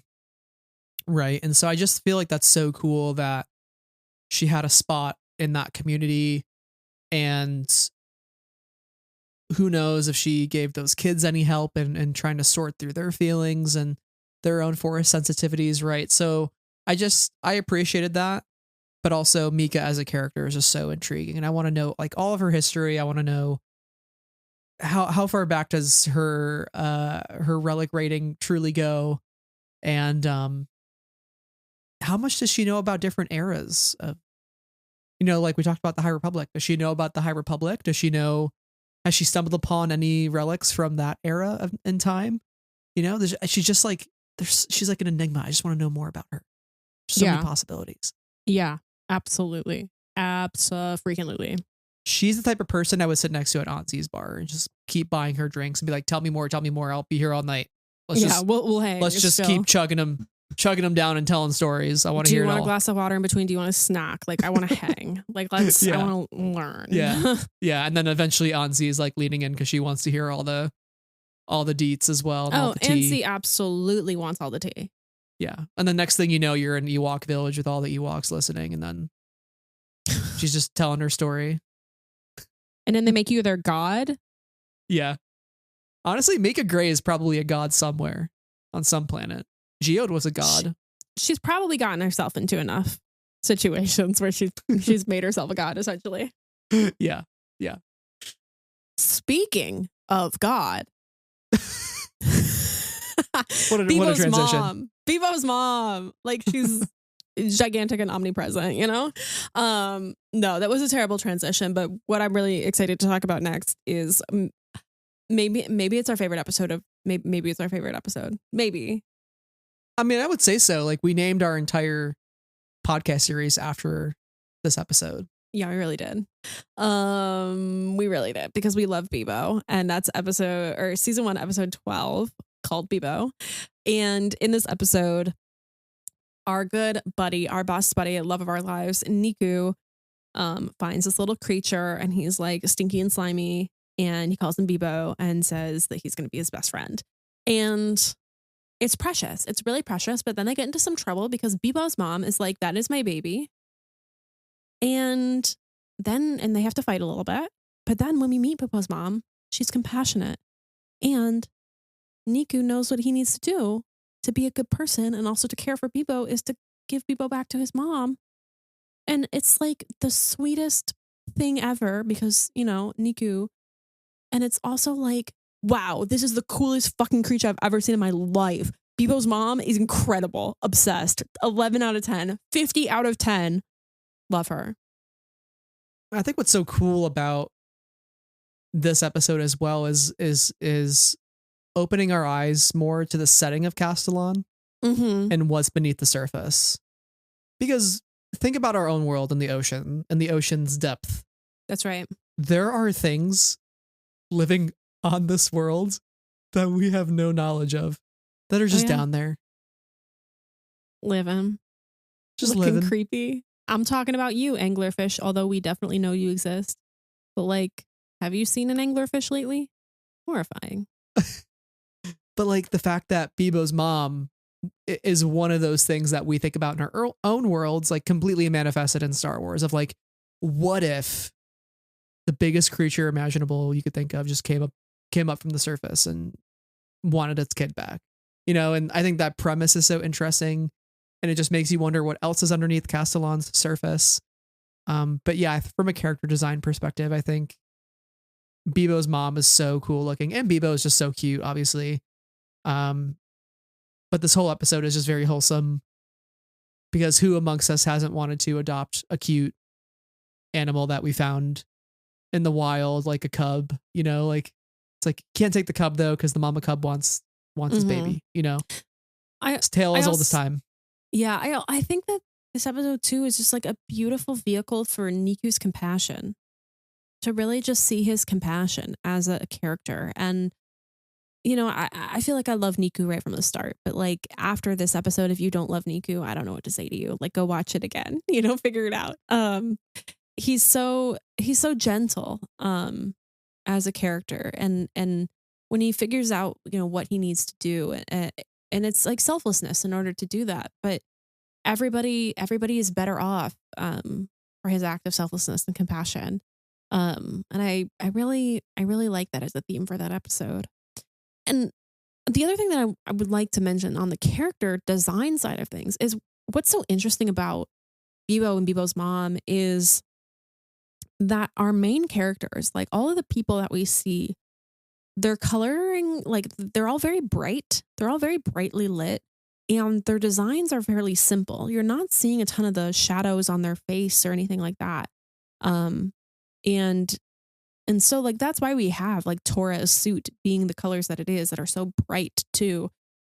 B: Right. And so I just feel like that's so cool that she had a spot in that community, and who knows if she gave those kids any help in trying to sort through their feelings and their own Force sensitivities. Right. So I appreciated that, but also Mika as a character is just so intriguing, and I want to know like all of her history. I want to know how far back does her relic rating truly go, and how much does she know about different eras of, like we talked about the High Republic. Does she know about the High Republic? Has she stumbled upon any relics from that era in time? She's just like, she's like an enigma. I just want to know more about her. There's so many possibilities.
A: Yeah, absolutely. Abso-freaking-lutely.
B: She's the type of person I would sit next to at Auntie's bar and just keep buying her drinks and be like, tell me more. I'll be here all night.
A: We'll hang.
B: Let's just keep chugging them down and telling stories. I want to hear it all.
A: Do you want a glass of water in between? Do you want a snack? Like, I want to hang. Like, I want to learn.
B: Yeah. Yeah. And then eventually Anzi is like leaning in because she wants to hear all the deets as well. And
A: Anzi absolutely wants all the tea.
B: Yeah. And the next thing you know, you're in Ewok village with all the Ewoks listening, and then she's just telling her story.
A: And then they make you their god?
B: Yeah. Honestly, Mika Gray is probably a god somewhere on some planet. Geode was a god.
A: She's probably gotten herself into enough situations where she's made herself a god, essentially.
B: Yeah. Yeah.
A: Speaking of God.
B: What a transition.
A: Bebo's mom. Like, she's gigantic and omnipresent, No, that was a terrible transition, but what I'm really excited to talk about next is maybe it's our favorite episode of maybe it's our favorite episode. Maybe.
B: I mean, I would say so. Like, we named our entire podcast series after this episode.
A: Yeah, we really did. We really did, because we love Bebo, and that's season 1, episode 12, called Bebo. And in this episode, our good buddy, our boss buddy, love of our lives, Niku, finds this little creature, and he's like stinky and slimy, and he calls him Bebo and says that he's going to be his best friend. And it's precious. It's really precious. But then they get into some trouble because Bebo's mom is like, that is my baby. And they have to fight a little bit. But then when we meet Bebo's mom, she's compassionate. And Niku knows what he needs to do to be a good person and also to care for Bebo is to give Bebo back to his mom. And it's like the sweetest thing ever because, you know, Niku. And it's also like, wow, this is the coolest fucking creature I've ever seen in my life. Bebo's mom is incredible. Obsessed. 11 out of 10. 50 out of 10. Love her.
B: I think what's so cool about this episode as well is opening our eyes more to the setting of Castellan and what's beneath the surface. Because think about our own world in the ocean and the ocean's depth.
A: That's right.
B: There are things living on this world that we have no knowledge of that are just down there.
A: Living.
B: Just
A: looking
B: living.
A: Creepy. I'm talking about you, anglerfish, although we definitely know you exist. But like, have you seen an anglerfish lately? Horrifying.
B: But like the fact that Bebo's mom is one of those things that we think about in our own worlds, like completely manifested in Star Wars of like, what if the biggest creature imaginable you could think of just came up from the surface and wanted its kid back, you know? And I think that premise is so interesting and it just makes you wonder what else is underneath Castellan's surface. But yeah, from a character design perspective, I think Bebo's mom is so cool looking and Bebo is just so cute, obviously. But this whole episode is just very wholesome because who amongst us hasn't wanted to adopt a cute animal that we found in the wild, like a cub, you know, like it's like can't take the cub though because the mama cub wants his baby, you know. Its tail is all this time.
A: Yeah, I think that this episode too is just like a beautiful vehicle for Niku's compassion. To really just see his compassion as a character. And you know, I feel like I love Niku right from the start, but like after this episode, if you don't love Niku, I don't know what to say to you. Like go watch it again, you know, figure it out. He's so gentle as a character and when he figures out, you know, what he needs to do and it's like selflessness in order to do that, but everybody is better off for his act of selflessness and compassion. And I really like that as a theme for that episode. And the other thing that I would like to mention on the character design side of things is what's so interesting about Bebo and Bebo's mom is that our main characters, like all of the people that we see, their coloring, like they're all very bright. They're all very brightly lit and their designs are fairly simple. You're not seeing a ton of the shadows on their face or anything like that. And so like that's why we have like Tora's suit being the colors that it is that are so bright too.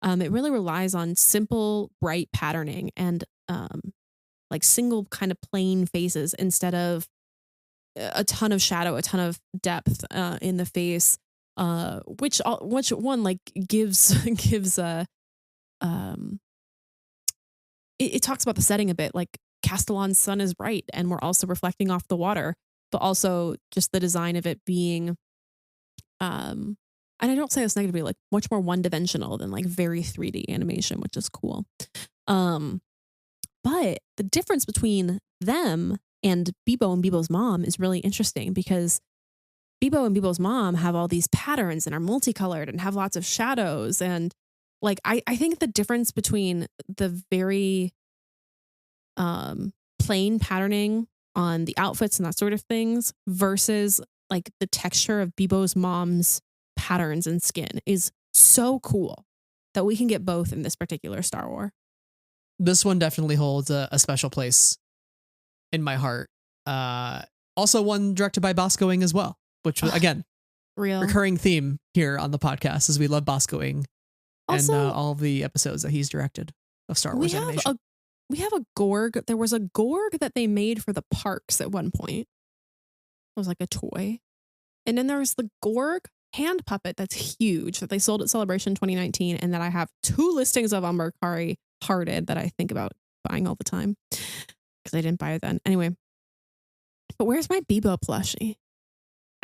A: It really relies on simple bright patterning and like single kind of plain faces instead of a ton of shadow, a ton of depth in the face, which one like gives it talks about the setting a bit. Like Castellan's sun is bright and we're also reflecting off the water, but also just the design of it being, and I don't say this negatively, like much more one-dimensional than like very 3D animation, which is cool. But the difference between them and Bebo and Bebo's mom is really interesting because Bebo and Bebo's mom have all these patterns and are multicolored and have lots of shadows. And like, I think the difference between the very plain patterning on the outfits and that sort of things versus like the texture of Bebo's mom's patterns and skin is so cool that we can get both in this particular Star Wars.
B: This one definitely holds a special place in my heart. Also one directed by Bosco-ing as well, which again, recurring theme here on the podcast is we love Bosco-ing and all of the episodes that he's directed of Star Wars animation.
A: We have a Gorg. There was a Gorg that they made for the parks at one point. It was like a toy. And then there was the Gorg hand puppet that's huge that they sold at Celebration 2019 and that I have 2 listings of on Mercari Hearted that I think about buying all the time because I didn't buy it then. Anyway, but where's my Bebo plushie?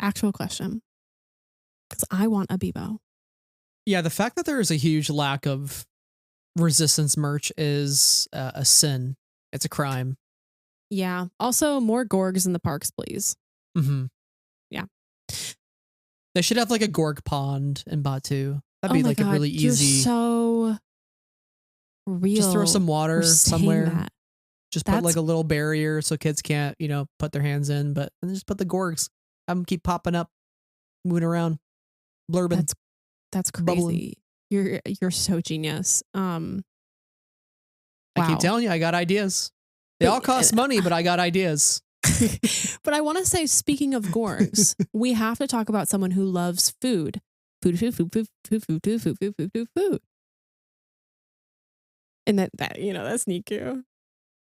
A: Actual question. Because I want a Bebo.
B: Yeah, the fact that there is a huge lack of resistance merch is a sin. It's a crime.
A: Yeah. Also, more Gorgs in the parks, please.
B: Mm-hmm.
A: Yeah.
B: They should have like a Gorg pond in Batu. That'd be
A: my
B: like
A: God,
B: a really
A: you're
B: easy.
A: so real.
B: Just throw some water
A: for saying
B: somewhere.
A: that.
B: Just put like a little barrier so kids can't, put their hands in. But and just put the Gorgs. Have them keep popping up, moving around, blurbing.
A: That's crazy.
B: Bubbling.
A: You're so genius. Wow.
B: I keep telling you, I got ideas. They all cost money, but I got ideas.
A: But I want to say, speaking of Gorgs, we have to talk about someone who loves food. Food. And that's Niku.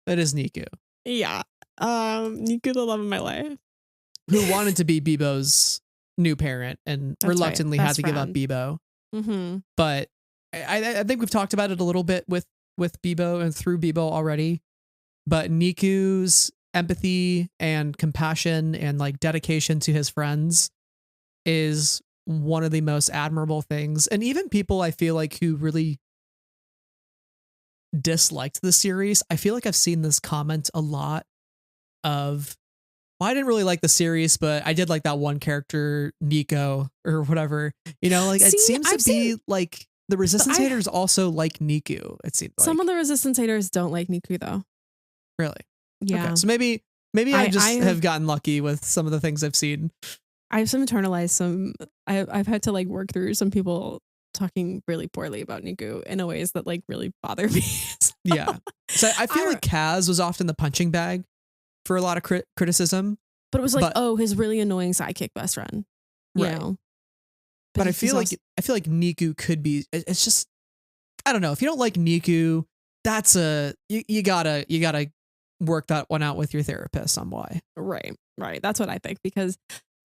B: That is Niku.
A: Yeah. Niku, the love of my life.
B: Who wanted to be Bebo's new parent and reluctantly had to give up Bebo.
A: Mm-hmm.
B: But I think we've talked about it a little bit with Bebo and through Bebo already. But Niku's empathy and compassion and like dedication to his friends is one of the most admirable things. And even people I feel like who really disliked the series, I feel like I've seen this comment a lot of, well, I didn't really like the series, but I did like that one character, Nico or whatever. It seems to be like the Resistance haters also like Niku. It seems like
A: some of the Resistance haters don't like Niku though.
B: Really?
A: Yeah.
B: Okay, so maybe I just have gotten lucky with some of the things I've seen.
A: I've internalized some. I've had to like work through some people talking really poorly about Niku in a ways that like really bother me.
B: Yeah. So I feel like Kaz was often the punching bag for a lot of criticism.
A: But it was like, his really annoying sidekick best friend. You know?
B: But I feel like Niku could be. It's just, I don't know. If you don't like Niku, that's you gotta work that one out with your therapist on why.
A: Right. That's what I think, because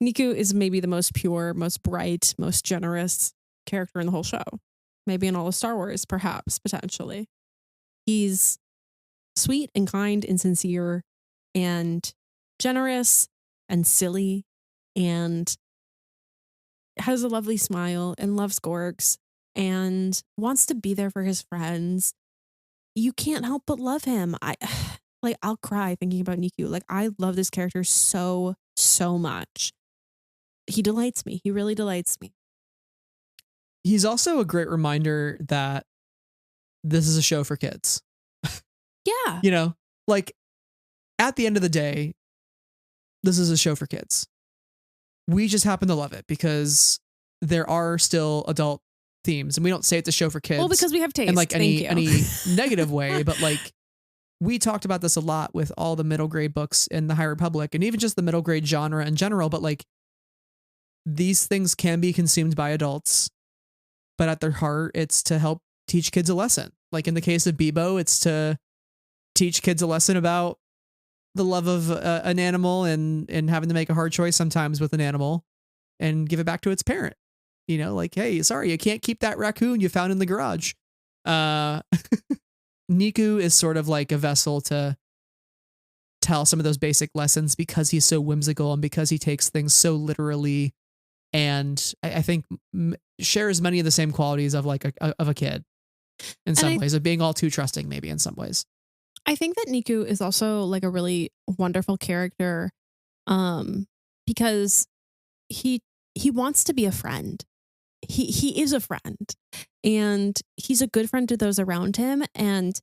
A: Niku is maybe the most pure, most bright, most generous character in the whole show. Maybe in all of Star Wars, perhaps, potentially. He's sweet and kind and sincere and generous and silly and has a lovely smile and loves Gorgs and wants to be there for his friends. You can't help but love him. I'll cry thinking about Niku. Like, I love this character so, so much. He delights me. He really delights me.
B: He's also a great reminder that this is a show for kids.
A: Yeah.
B: Like at the end of the day, this is a show for kids. We just happen to love it because there are still adult themes, and we don't say it's a show for kids.
A: Well, because we have taste.
B: In like any negative way, but like we talked about this a lot with all the middle grade books in the High Republic, and even just the middle grade genre in general. But like these things can be consumed by adults, but at their heart, it's to help teach kids a lesson. Like in the case of Bebo, it's to teach kids a lesson about the love of an animal and having to make a hard choice sometimes with an animal and give it back to its parent. Like, hey, sorry, you can't keep that raccoon you found in the garage. Niku is sort of like a vessel to tell some of those basic lessons because he's so whimsical and because he takes things so literally. And I think shares many of the same qualities of like a kid in some ways, of being all too trusting, maybe in some ways.
A: I think that Niku is also like a really wonderful character, because he wants to be a friend. He is a friend, and he's a good friend to those around him, and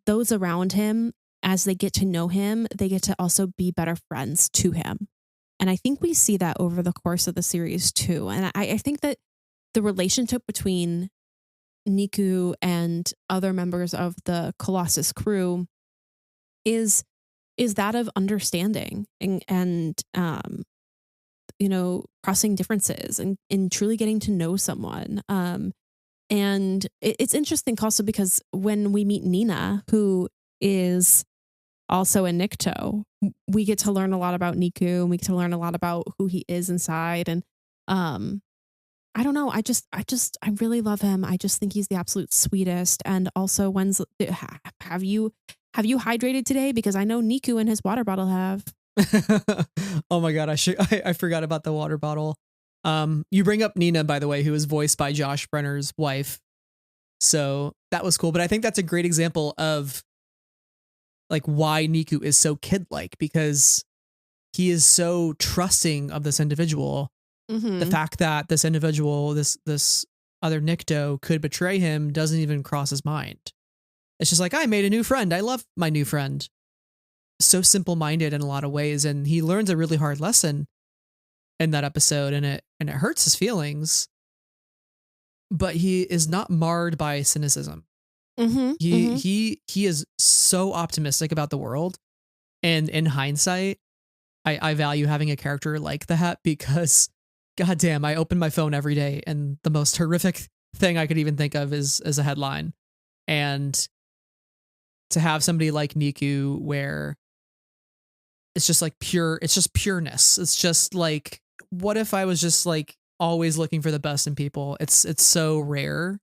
A: those around him, as they get to know him, they get to also be better friends to him. And I think we see that over the course of the series too. And I think that the relationship between Niku and other members of the Colossus crew is that of understanding and crossing differences and truly getting to know someone. And it's interesting also because when we meet Nina, who is also a Nikto, we get to learn a lot about Niku, and we get to learn a lot about who he is inside. And I don't know. I really love him. I just think he's the absolute sweetest. And also, have you hydrated today? Because I know Niku and his water bottle have.
B: Oh my God. I forgot about the water bottle. You bring up Nina, by the way, who is voiced by Josh Brenner's wife. So that was cool. But I think that's a great example of like why Niku is so kid-like, because he is so trusting of this individual.
A: Mm-hmm.
B: The fact that this individual, this other Nikto, could betray him doesn't even cross his mind. It's just like, I made a new friend. I love my new friend. So simple-minded in a lot of ways, and he learns a really hard lesson in that episode, and it hurts his feelings. But he is not marred by cynicism.
A: Mm-hmm.
B: He is so optimistic about the world, and in hindsight, I value having a character like that, because goddamn, I open my phone every day and the most horrific thing I could even think of is a headline. And to have somebody like Niku, where it's just like it's just pureness. It's just like, what if I was just like always looking for the best in people? It's so rare,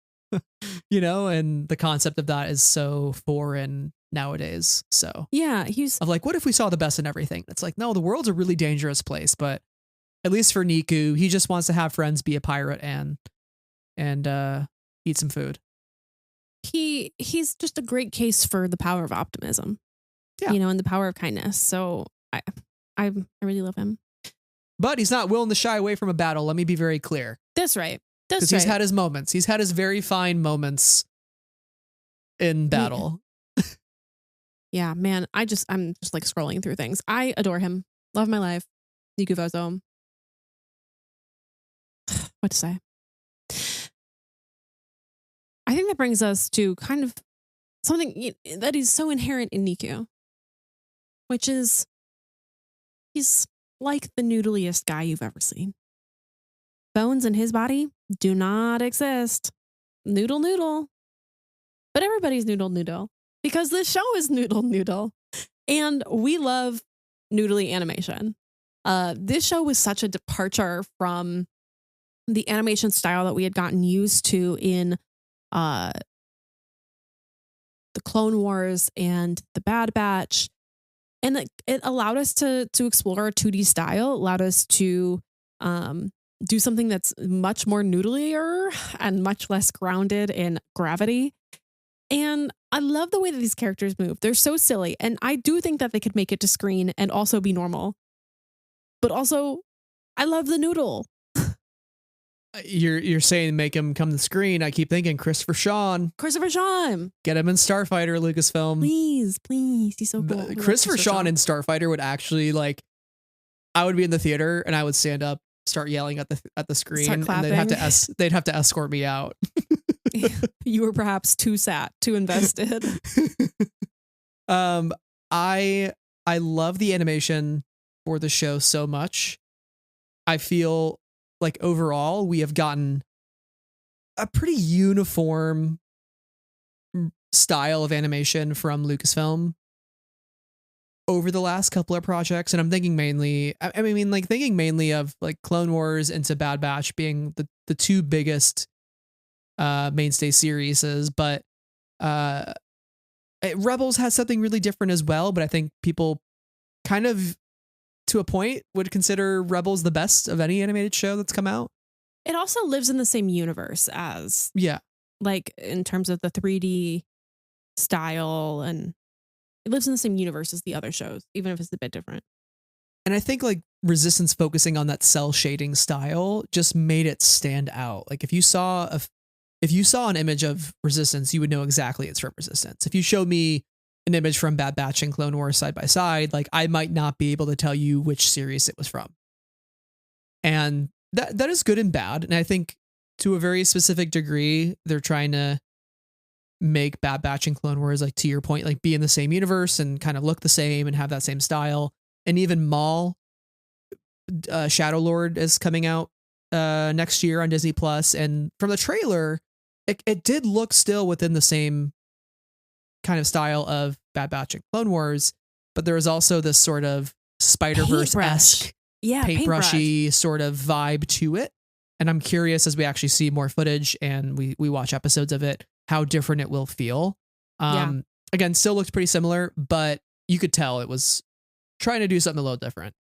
B: and the concept of that is so foreign nowadays. So
A: yeah, he's
B: of like, what if we saw the best in everything? It's like, no, the world's a really dangerous place, but at least for Niku, he just wants to have friends, be a pirate, and eat some food.
A: He's just a great case for the power of optimism.
B: Yeah.
A: And the power of kindness. So I really love him.
B: But he's not willing to shy away from a battle. Let me be very clear.
A: That's right.
B: Because he's had his moments. He's had his very fine moments in battle.
A: Yeah, man. I'm just like scrolling through things. I adore him. Love my life. Niku Vozo. What to say? I think that brings us to kind of something that is so inherent in Niku, which is he's like the noodliest guy you've ever seen. Bones in his body do not exist. Noodle. But everybody's noodle. Because this show is noodle. And we love noodly animation. This show was such a departure from the animation style that we had gotten used to in the Clone Wars and the Bad Batch. And it allowed us to explore a 2D style, allowed us to do something that's much more noodlier and much less grounded in gravity. And I love the way that these characters move. They're so silly. And I do think that they could make it to screen and also be normal. But also, I love the noodle.
B: You're saying make him come to the screen. I keep thinking Christopher Sean. Get him in Starfighter, Lucasfilm.
A: Please. He's so cool.
B: Christopher Sean in Starfighter would actually, like, I would be in the theater and I would stand up, start yelling at the screen, and they'd have to escort me out.
A: You were perhaps too invested.
B: I love the animation for the show so much. I feel like overall we have gotten a pretty uniform style of animation from Lucasfilm over the last couple of projects. And I'm thinking mainly of like Clone Wars into Bad Batch being the two biggest mainstay series, but Rebels has something really different as well. But I think people kind of, to a point, would consider Rebels the best of any animated show that's come out.
A: It also lives in the same universe as, like in terms of the 3D style, and it lives in the same universe as the other shows, even if it's a bit different.
B: And I think like Resistance focusing on that cell shading style just made it stand out. Like if you saw an image of Resistance, you would know exactly it's from Resistance. If you showed me an image from Bad Batch and Clone Wars side by side, like I might not be able to tell you which series it was from. And that is good and bad. And I think to a very specific degree, they're trying to make Bad Batch and Clone Wars, like to your point, like be in the same universe and kind of look the same and have that same style. And even Maul, Shadow Lord is coming out next year on Disney Plus. And from the trailer, it did look still within the same kind of style of Bad Batch and Clone Wars, but there was also this sort of Spider-Verse-esque, paintbrushy sort of vibe to it. And I'm curious, as we actually see more footage and we watch episodes of it, how different it will feel. Again, still looked pretty similar, but you could tell it was trying to do something a little different.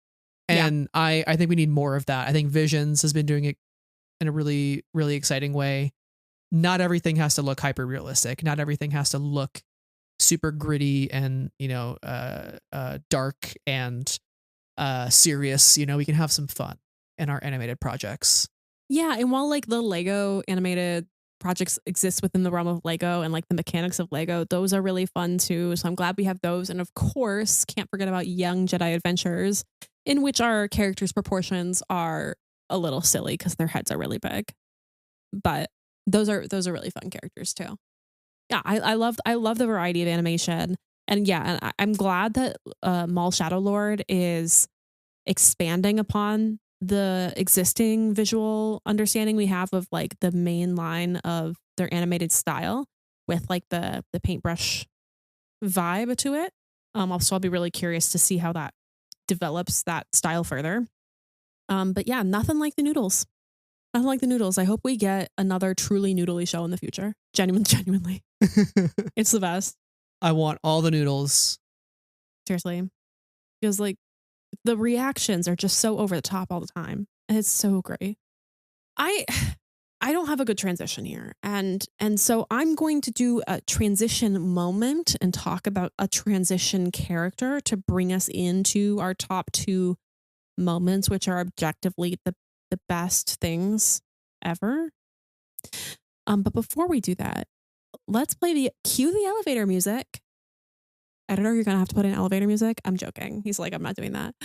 B: And I think we need more of that. I think Visions has been doing it in a really, really exciting way. Not everything has to look hyper realistic. Not everything has to look super gritty and, dark and serious. We can have some fun in our animated projects.
A: Yeah, and while like the Lego animated projects exist within the realm of Lego and like the mechanics of Lego, those are really fun too. So I'm glad we have those. And of course, can't forget about Young Jedi Adventures, in which our characters' proportions are a little silly because their heads are really big. But those are really fun characters too. Yeah, I love the variety of animation. And yeah, and I'm glad that Maul Shadow Lord is expanding upon the existing visual understanding we have of like the main line of their animated style with like the paintbrush vibe to it. Also, I'll be really curious to see how that develops that style further. But yeah, nothing like the noodles. Nothing like the noodles. I hope we get another truly noodly show in the future. Genuinely. It's the best.
B: I want all the noodles.
A: Seriously. Because like the reactions are just so over the top all the time. And it's so great. I don't have a good transition here. And so I'm going to do a transition moment and talk about a transition character to bring us into our top 2 moments, which are objectively the best things ever. But before we do that, let's cue the elevator music. Editor, you're gonna have to put in elevator music. I'm joking. He's like, I'm not doing that.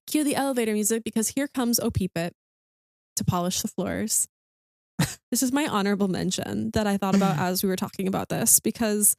A: Cue the elevator music because here comes O'Peepit to polish the floors. This is my honorable mention that I thought about as we were talking about this, because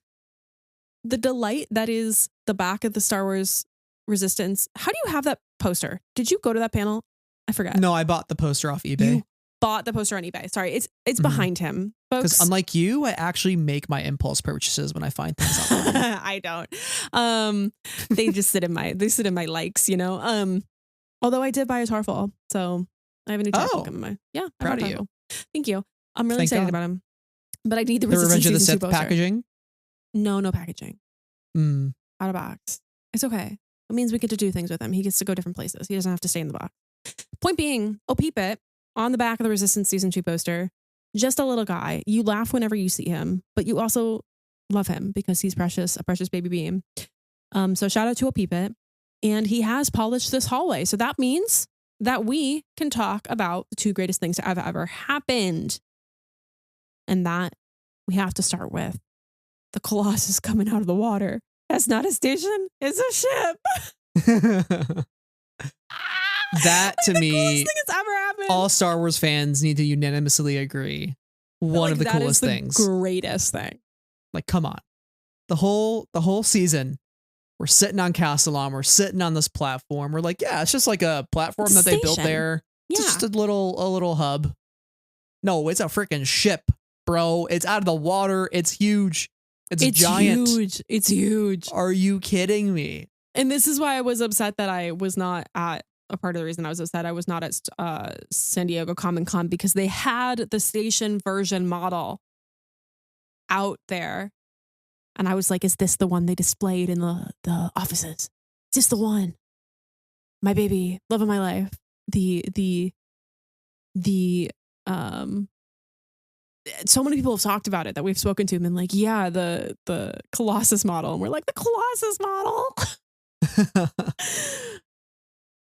A: the delight that is the back of the Star Wars Resistance. How do you have that poster? Did you go to that panel? I forgot.
B: No, I bought the poster off eBay.
A: You bought the poster on eBay. Sorry, it's behind him, folks.
B: Because unlike you, I actually make my impulse purchases when I find things online.
A: I don't. They just sit in my likes, Although I did buy a Tarful, so I have a new Tarful coming my. Yeah,
B: proud of you.
A: Thank you. I'm really excited about him. But I need the
B: Revenge of the
A: Season 2
B: Sith
A: poster.
B: packaging.
A: No packaging. Out of box. It's okay. It means we get to do things with him. He gets to go different places. He doesn't have to stay in the box. Point being, O'Peepit on the back of the Resistance Season 2 poster, just a little guy. You laugh whenever you see him, but you also love him because he's precious, a precious baby beam. So shout out to O'Peepit. And he has polished this hallway. So that means that we can talk about the 2 greatest things to have ever happened. And that we have to start with the Colossus coming out of the water. That's not a station, it's a ship.
B: That to me,
A: coolest thing that's ever happened.
B: All Star Wars fans need to unanimously agree. One of the coolest things.
A: Greatest thing.
B: Like, come on. The whole season, we're sitting on Castellon. We're sitting on this platform. We're like, yeah, it's just like a platform that they built there. It's just a little hub. No, it's a freaking ship, bro. It's out of the water. It's huge. It's giant.
A: Huge. It's huge.
B: Are you kidding me?
A: And this is why I was upset that I was not at a part of the reason I was upset I was not at San Diego Comic Con, because they had the station version model out there. And I was like, is this the one they displayed in the offices? Is this the one? My baby, love of my life. So many people have talked about it that we've spoken to and been like, yeah, the Colossus model. And we're like, the Colossus model.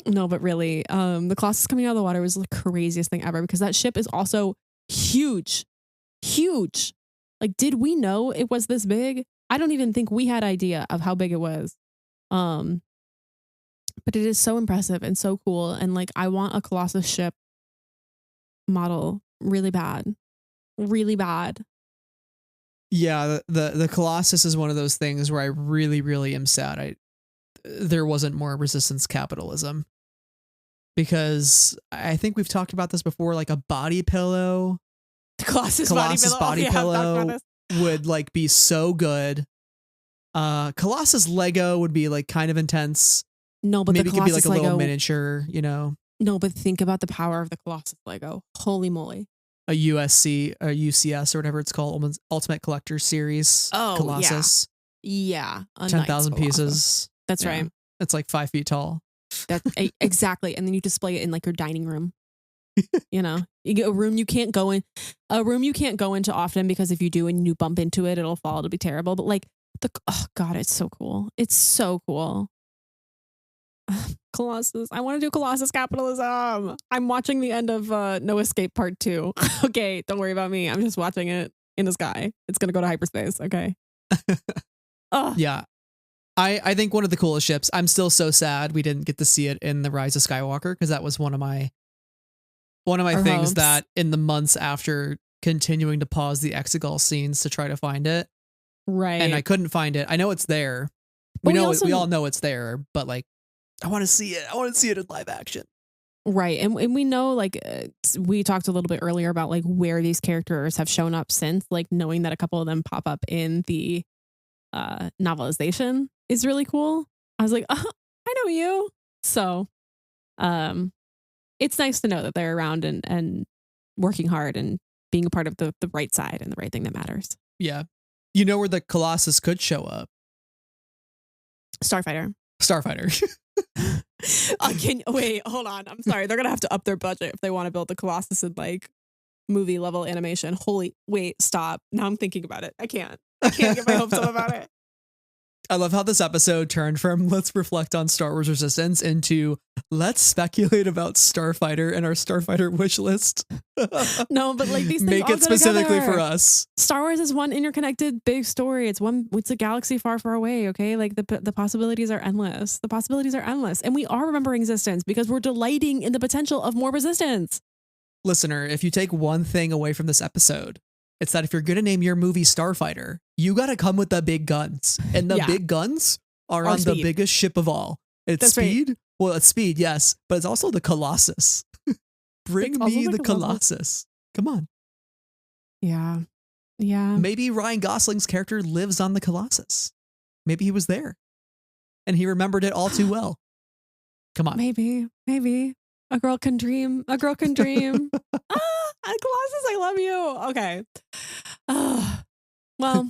A: No, but really, the Colossus coming out of the water was the craziest thing ever, because that ship is also huge. Like, did we know it was this big? I don't even think we had idea of how big it was. But it is so impressive and so cool. And like, I want a Colossus ship model really bad. Really bad.
B: Yeah, the Colossus is one of those things where I really, really am sad there wasn't more Resistance capitalism. Because I think we've talked about this before, like a body pillow.
A: The Colossus body
B: pillow would like be so good. Colossus Lego would be like kind of intense.
A: No, but
B: maybe
A: the
B: it could be like
A: Colossus
B: a little
A: Lego,
B: miniature,
A: No, but think about the power of the Colossus Lego. Holy moly.
B: A UCS or whatever it's called, Ultimate Collector Series.
A: Oh,
B: Colossus.
A: Yeah.
B: 10,000 pieces.
A: That's right.
B: It's like 5 feet tall.
A: Exactly. And then you display it in like your dining room. You know, you get a room you can't go into often, because if you do and you bump into it, it'll fall. It'll be terrible. But like oh God, it's so cool. It's so cool. Colossus. I want to do Colossus capitalism. I'm watching the end of No Escape Part 2. Okay, don't worry about me. I'm just watching it in the sky. It's gonna go to hyperspace. Okay.
B: Yeah. I think one of the coolest ships. I'm still so sad we didn't get to see it in the Rise of Skywalker, because that was one of my things
A: hopes.
B: that in the months after continuing to pause the Exegol scenes to try to find it.
A: Right.
B: And I couldn't find it. I know it's there. We all know it's there, but like I want to see it. I want to see it in live action.
A: Right. And we know, like, we talked a little bit earlier about like where these characters have shown up since, like knowing that a couple of them pop up in the novelization is really cool. I was like, oh, I know you. So it's nice to know that they're around and working hard and being a part of the right side and the right thing that matters.
B: Yeah. You know where the Colossus could show up?
A: Starfighter. Wait, hold on. I'm sorry. They're going to have to up their budget if they want to build the Colossus in like movie level animation. Wait, stop. Now I'm thinking about it. I can't get my hopes up about it.
B: I love how this episode turned from let's reflect on Star Wars Resistance into let's speculate about Starfighter and our Starfighter wish list.
A: No, but like these things
B: make
A: all
B: it
A: go
B: specifically
A: together.
B: for us.
A: Star Wars is one interconnected big story. It's a galaxy far, far away. Okay, like the possibilities are endless. The possibilities are endless, and we are remembering Resistance because we're delighting in the potential of more Resistance.
B: Listener, if you take one thing away from this episode, it's that if you're going to name your movie Starfighter, you got to come with the big guns. And the big guns are on
A: speed.
B: the biggest ship of all. It's speed. Right. Well, it's speed, yes, but it's also the Colossus. Bring me the Colossus. Come on.
A: Yeah. Yeah.
B: Maybe Ryan Gosling's character lives on the Colossus. Maybe he was there and he remembered it all too well. Come on.
A: Maybe. A girl can dream. Colossus, I love you. Okay. Well,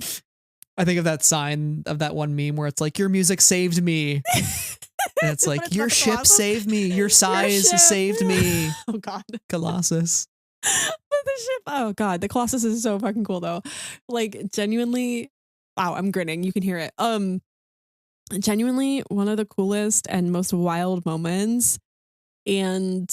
B: I think of that sign of that one meme where it's like, your music saved me. And it's like, your ship saved me. Your size saved me.
A: Oh, God.
B: Colossus.
A: The ship. Oh, God. The Colossus is so fucking cool, though. Like, genuinely. Wow, I'm grinning. You can hear it. Genuinely one of the coolest and most wild moments. And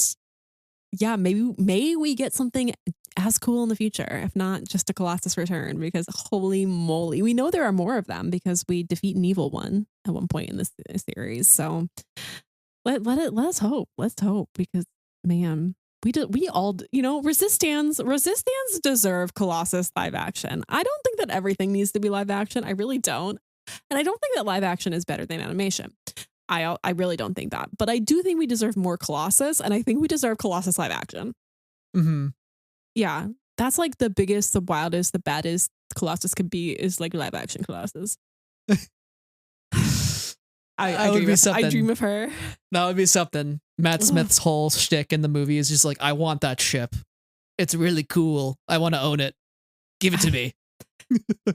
A: yeah, maybe we get something as cool in the future, if not just a Colossus return, because holy moly, we know there are more of them because we defeat an evil one at one point in this series. So let's hope. Let's hope, because man, we all, you know, Resistance deserve Colossus live action. I don't think that everything needs to be live action. I really don't. And I don't think that live action is better than animation. I really don't think that. But I do think we deserve more Colossus, and I think we deserve Colossus live action.
B: Mm-hmm.
A: Yeah. That's like the biggest, the wildest, the baddest Colossus could be is like live action Colossus. I dream of her.
B: That would be something. Matt Smith's whole shtick in the movie is just like, I want that ship. It's really cool. I want to own it. Give it to me.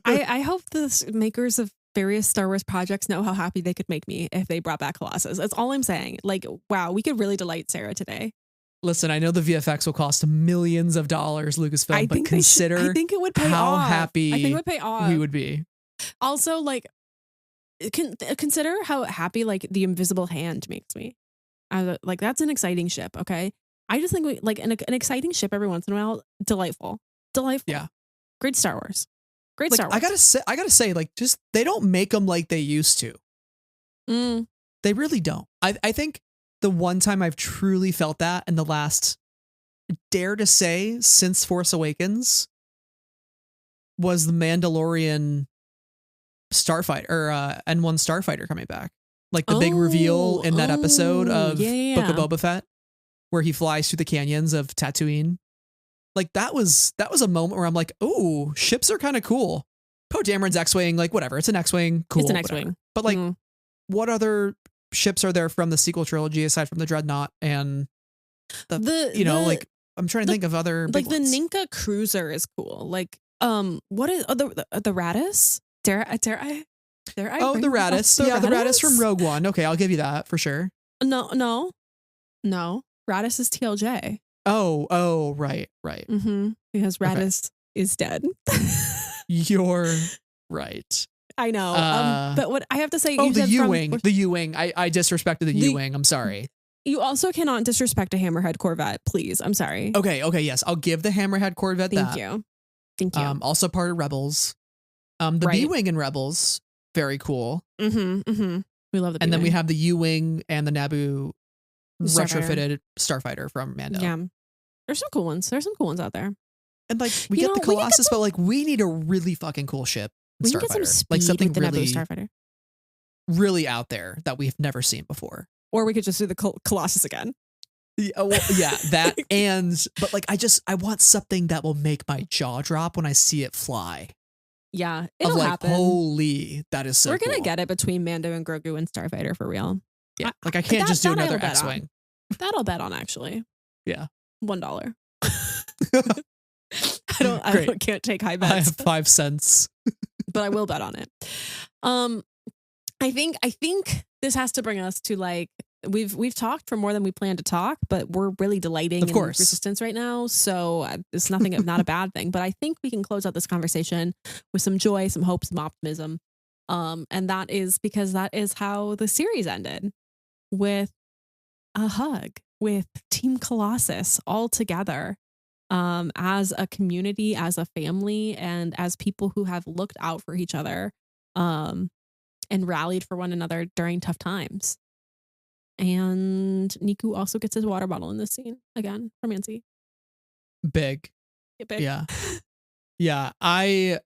A: I hope the makers of various Star Wars projects know how happy they could make me if they brought back Colossus. That's all I'm saying. Like, wow, we could really delight Sarah today.
B: Listen, I know the VFX will cost millions of dollars, Lucasfilm, but consider
A: I think it would pay
B: how
A: off.
B: happy
A: I think it would pay off.
B: we would be.
A: Also, like, consider how happy like the invisible hand makes me. Like, that's an exciting ship. Okay, I just think an exciting ship every once in a while. Delightful.
B: Yeah,
A: great Star Wars.
B: Like, I gotta say, like, just they don't make them like they used to. They really don't. I think the one time I've truly felt that in the last, dare to say, since Force Awakens, was the Mandalorian Starfighter or N1 Starfighter coming back. Like the big reveal in that episode of Book of Boba Fett, where he flies through the canyons of Tatooine. Like that was a moment where I'm like, oh, ships are kind of cool. Poe Dameron's X-Wing, like whatever, it's an X-Wing, cool.
A: It's an X-Wing.
B: Whatever. But like, what other ships are there from the sequel trilogy aside from the Dreadnought and like I'm trying to think of other
A: like
B: big ones.
A: The Ninka cruiser is cool. Like what is the Raddus? Dare I?
B: Oh, the Raddus. Yeah, the Raddus from Rogue One. Okay, I'll give you that for sure.
A: No. Radis is TLJ.
B: Oh, right.
A: Because Radis is dead.
B: You're right.
A: I know. But what I have to say,
B: the U-Wing. The U-Wing. I disrespected the U-Wing. I'm sorry.
A: You also cannot disrespect a Hammerhead Corvette, please. I'm sorry.
B: Okay, yes. I'll give the Hammerhead Corvette that.
A: Thank you.
B: Also part of Rebels. The B-Wing in Rebels, very cool.
A: We love the B-Wing.
B: And then we have the U-Wing and the Naboo retrofitted Starfighter from Mando.
A: Yeah. There's some cool ones. There's some cool ones out there.
B: And like we get the Colossus, but like we need a really fucking cool ship.
A: We can get some speed
B: like something
A: with the
B: really,
A: Naboo Starfighter.
B: Really out there that we've never seen before.
A: Or we could just do the Colossus again.
B: Yeah, that but like I want something that will make my jaw drop when I see it fly.
A: Yeah, it'll happen.
B: Holy, that is so
A: We're gonna
B: cool.
A: get it between Mando and Grogu and Starfighter for real.
B: Yeah, I can't just do another X-Wing.
A: That'll bet on actually.
B: Yeah.
A: $1. I can't take high bets.
B: I have 5 cents.
A: But I will bet on it. I think this has to bring us to like we've talked for more than we planned to talk, but we're really delighting in Resistance right now. So it's not a bad thing. But I think we can close out this conversation with some joy, some hope, some optimism. And that is because that is how the series ended, with a hug, with Team Colossus all together, as a community, as a family, and as people who have looked out for each other, and rallied for one another during tough times. And Niku also gets his water bottle in this scene again from Yancy.
B: Big. Yeah. Yeah. I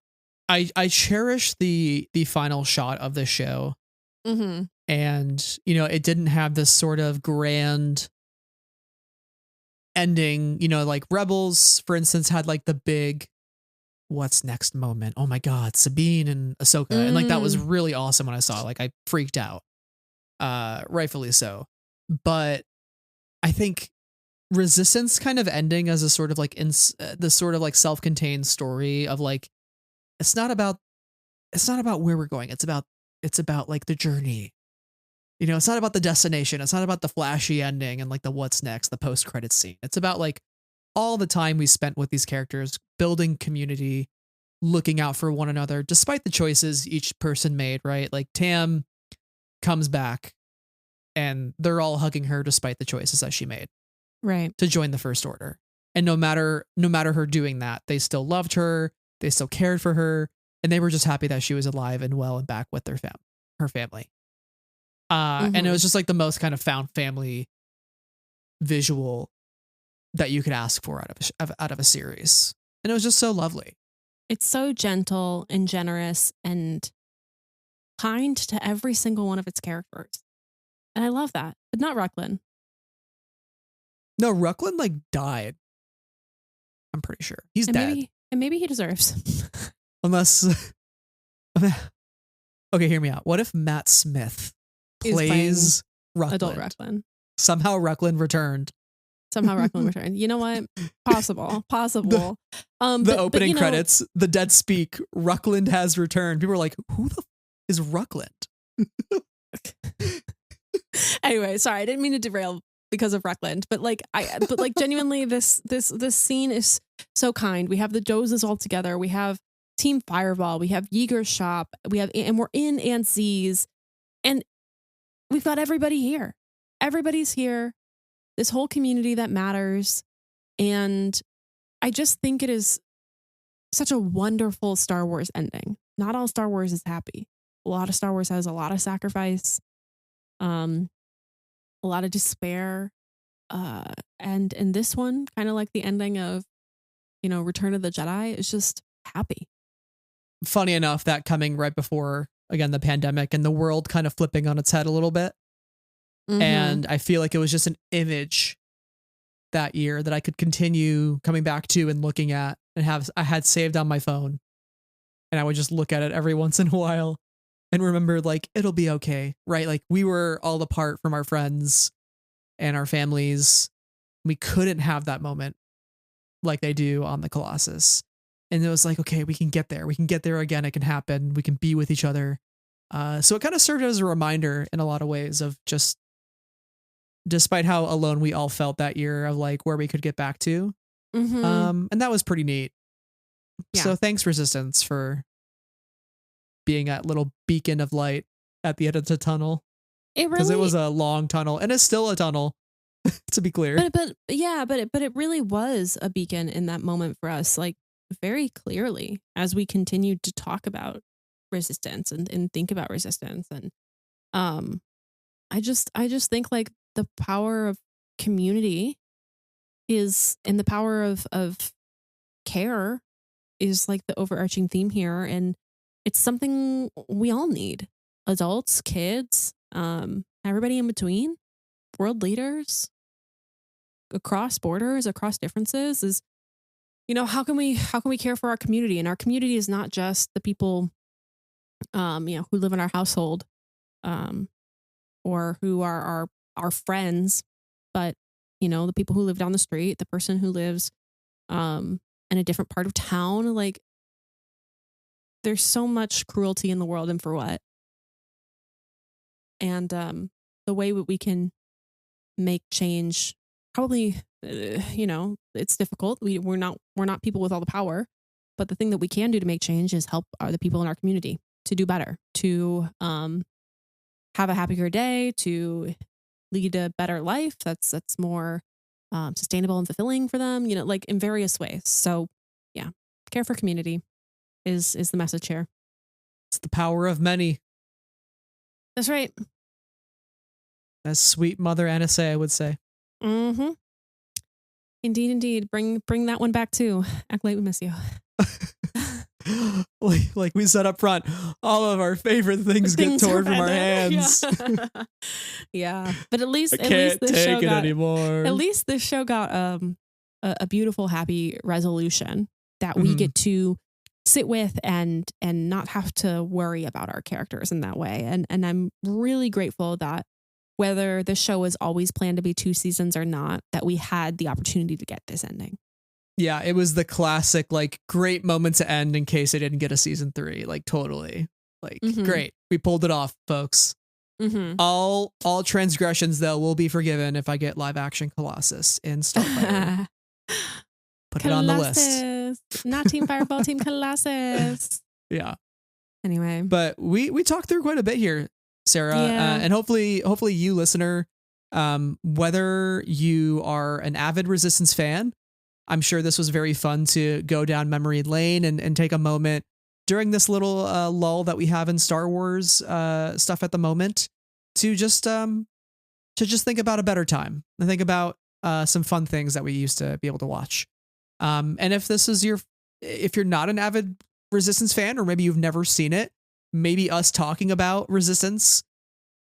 B: cherish the final shot of the show.
A: Mm-hmm.
B: And, it didn't have this sort of grand ending, like Rebels, for instance, had like the big what's next moment. Oh my God, Sabine and Ahsoka. And like, that was really awesome when I saw it. Like I freaked out, rightfully so. But I think Resistance kind of ending as a sort of like this sort of like self-contained story of like, it's not about where we're going. It's about like the journey. It's not about the destination. It's not about the flashy ending and like the what's next, the post-credits scene. It's about like all the time we spent with these characters, building community, looking out for one another, despite the choices each person made, right? Like Tam comes back and they're all hugging her despite the choices that she made.
A: Right.
B: To join the First Order. And no matter her doing that, they still loved her, they still cared for her, and they were just happy that she was alive and well and back with her family. And it was just like the most kind of found family visual that you could ask for out of a series. And it was just so lovely.
A: It's so gentle and generous and kind to every single one of its characters. And I love that. But not Rucklin.
B: No, Rucklin like died. I'm pretty sure. He's dead.
A: Maybe he deserves.
B: Unless okay, hear me out. What if Matt Smith plays Rucklin?
A: Adult Rucklin.
B: Somehow Rucklin returned.
A: You know what? Possible.
B: The opening credits, the dead speak, Ruckland has returned. People are like, who the is Ruckland?
A: Anyway, sorry, I didn't mean to derail because of Ruckland, but genuinely this scene is so kind. We have the Dozes all together. We have Team Fireball. We have Yeager's shop. And we're in Aunt Z's, and we've got everybody here. Everybody's here. This whole community that matters. And I just think it is such a wonderful Star Wars ending. Not all Star Wars is happy. A lot of Star Wars has a lot of sacrifice, a lot of despair. And in this one, kind of like the ending of, Return of the Jedi, is just happy.
B: Funny enough, that coming right before, again, the pandemic and the world kind of flipping on its head a little bit. Mm-hmm. And I feel like it was just an image that year that I could continue coming back to and looking at, and I had saved on my phone, and I would just look at it every once in a while and remember like, it'll be okay. Right. Like we were all apart from our friends and our families. We couldn't have that moment like they do on the Colossus. And it was like, okay, we can get there. We can get there again. It can happen. We can be with each other. So it kind of served as a reminder in a lot of ways of just despite how alone we all felt that year of like where we could get back to.
A: Mm-hmm.
B: And that was pretty neat.
A: Yeah.
B: So thanks, Resistance, for being that little beacon of light at the end of the tunnel. Because it was a long tunnel, and it's still a tunnel, to be clear.
A: But it really was a beacon in that moment for us, like very clearly, as we continued to talk about resistance and think about resistance. And I just think like the power of community is, and the power of care is like the overarching theme here. And it's something we all need. Adults, kids, everybody in between, world leaders, across borders, across differences, is, you know, how can we care for our community? And our community is not just the people you know, who live in our household, or who are our friends, but, you know, the people who live down the street, the person who lives in a different part of town. Like, there's so much cruelty in the world, and for what? And the way we can make change, probably, you know, it's difficult. We're not people with all the power, but the thing that we can do to make change is help the people in our community to do better, to have a happier day, to lead a better life that's more sustainable and fulfilling for them, you know, like in various ways. So yeah, care for community is the message here.
B: It's the power of many.
A: That's right.
B: As sweet Mother NSA would say.
A: Mm-hmm. Indeed. Bring that one back too. Act like we miss you.
B: like we said up front, all of our favorite things get torn from our hands.
A: Yeah. Yeah. But at least
B: this show got anymore.
A: At least this show got a beautiful, happy resolution that we get to sit with and not have to worry about our characters in that way. And I'm really grateful that whether the show was always planned to be 2 seasons or not, that we had the opportunity to get this ending.
B: Yeah, it was the classic, like, great moment to end in case I didn't get a season 3. Like, totally. Like, great. We pulled it off, folks. All transgressions, though, will be forgiven if I get live action Colossus in Starfighter. Put it on the list.
A: Not Team Fireball, Team Colossus.
B: Yeah.
A: Anyway.
B: But we talked through quite a bit here, Sarah. And hopefully you, listener, whether you are an avid Resistance fan, I'm sure this was very fun to go down memory lane and take a moment during this little lull that we have in Star Wars stuff at the moment to just think about a better time and think about some fun things that we used to be able to watch. And if you're not an avid Resistance fan, or maybe you've never seen it, maybe us talking about Resistance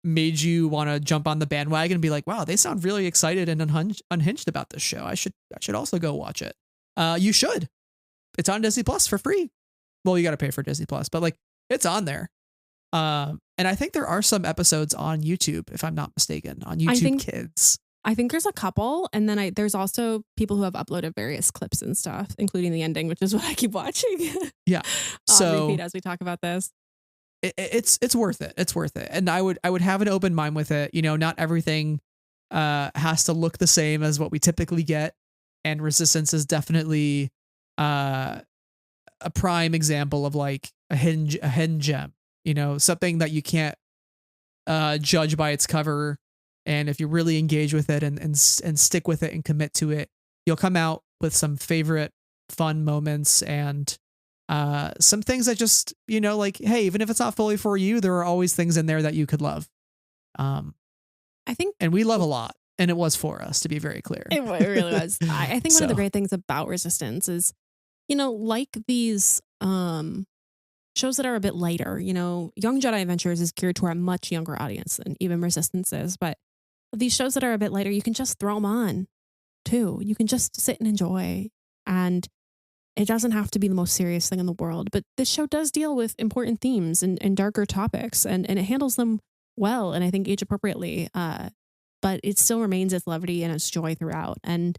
B: made you want to jump on the bandwagon and be like, wow, they sound really excited and unhinged about this show. I should also go watch it. You should. It's on Disney Plus for free. Well, you got to pay for Disney Plus, but like, it's on there. And I think there are some episodes on YouTube, if I'm not mistaken, on YouTube Kids.
A: I think there's a couple, and then there's also people who have uploaded various clips and stuff, including the ending, which is what I keep watching.
B: Yeah.
A: So repeat as we talk about this.
B: It's worth it. It's worth it. And I would have an open mind with it. You know, not everything has to look the same as what we typically get. And Resistance is definitely a prime example of like a hidden gem, you know, something that you can't judge by its cover. And if you really engage with it and stick with it and commit to it, you'll come out with some favorite fun moments and some things that just, you know, like, hey, even if it's not fully for you, there are always things in there that you could love. I think, and we love a lot, and it was for us, to be very clear. It
A: really was. I think one of the great things about Resistance is, you know, like these shows that are a bit lighter, you know, Young Jedi Adventures is geared to a much younger audience than even Resistance is, but these shows that are a bit lighter, you can just throw them on too. You can just sit and enjoy, and it doesn't have to be the most serious thing in the world, but this show does deal with important themes and darker topics, and it handles them well, and I think age appropriately. But it still remains its levity and its joy throughout. And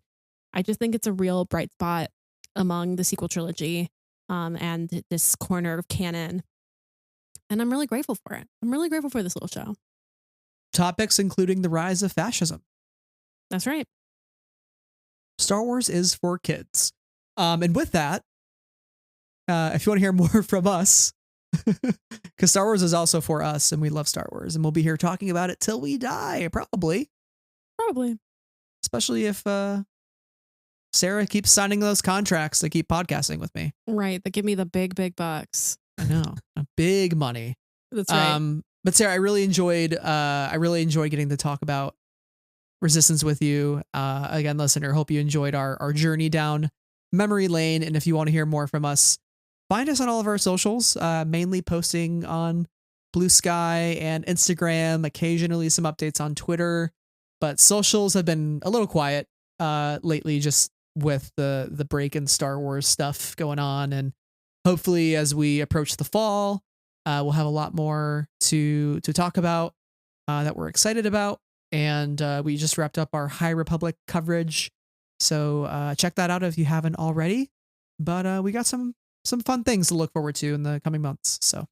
A: I just think it's a real bright spot among the sequel trilogy and this corner of canon. And I'm really grateful for it. I'm really grateful for this little show.
B: Topics including the rise of fascism.
A: That's right.
B: Star Wars is for kids. And with that, if you want to hear more from us, because Star Wars is also for us and we love Star Wars and we'll be here talking about it till we die, probably. Especially if Sarah keeps signing those contracts to keep podcasting with me.
A: Right. That give me the big bucks.
B: I know. Big money.
A: That's right.
B: But Sarah, I really enjoyed getting to talk about Resistance with you. Again, listener, hope you enjoyed our journey down memory lane. And if you want to hear more from us, find us on all of our socials, mainly posting on Blue Sky and Instagram, occasionally some updates on Twitter, but socials have been a little quiet lately, just with the break in Star Wars stuff going on. And hopefully as we approach the fall, we'll have a lot more to talk about that we're excited about. And we just wrapped up our High Republic coverage. So check that out if you haven't already. But we got some fun things to look forward to in the coming months. So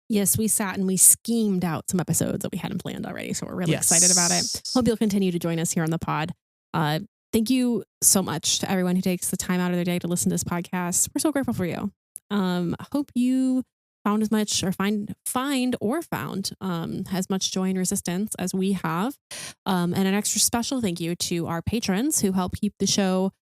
A: yes, we sat and we schemed out some episodes that we hadn't planned already. So we're really excited about it. Hope you'll continue to join us here on the pod. Thank you so much to everyone who takes the time out of their day to listen to this podcast. We're so grateful for you. Hope you found as much or found as much joy and resistance as we have. And an extra special thank you to our patrons who help keep the show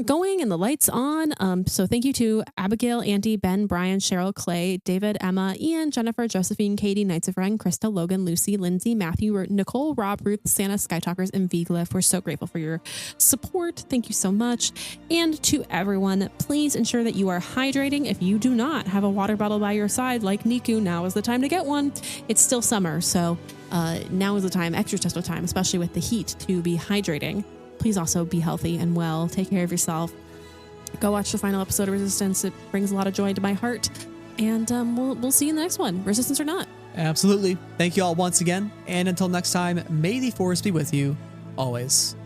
A: going and the lights on. So thank you to Abigail, Andy, Ben, Brian, Cheryl, Clay, David, Emma, Ian, Jennifer, Josephine, Katie, Knights of Ren, Krista, Logan, Lucy, Lindsay, Matthew, Nicole, Rob, Ruth, Santa, Skytalkers, and V-Glyph. We're so grateful for your support. Thank you so much. And to everyone, please ensure that you are hydrating. If you do not have a water bottle by your side, like Niku, now is the time to get one. It's still summer, so now is the time, extra special time, especially with the heat, to be hydrating. Please also be healthy and well. Take care of yourself. Go watch the final episode of Resistance. It brings a lot of joy to my heart. And we'll see you in the next one, Resistance or not.
B: Absolutely. Thank you all once again. And until next time, may the Force be with you always.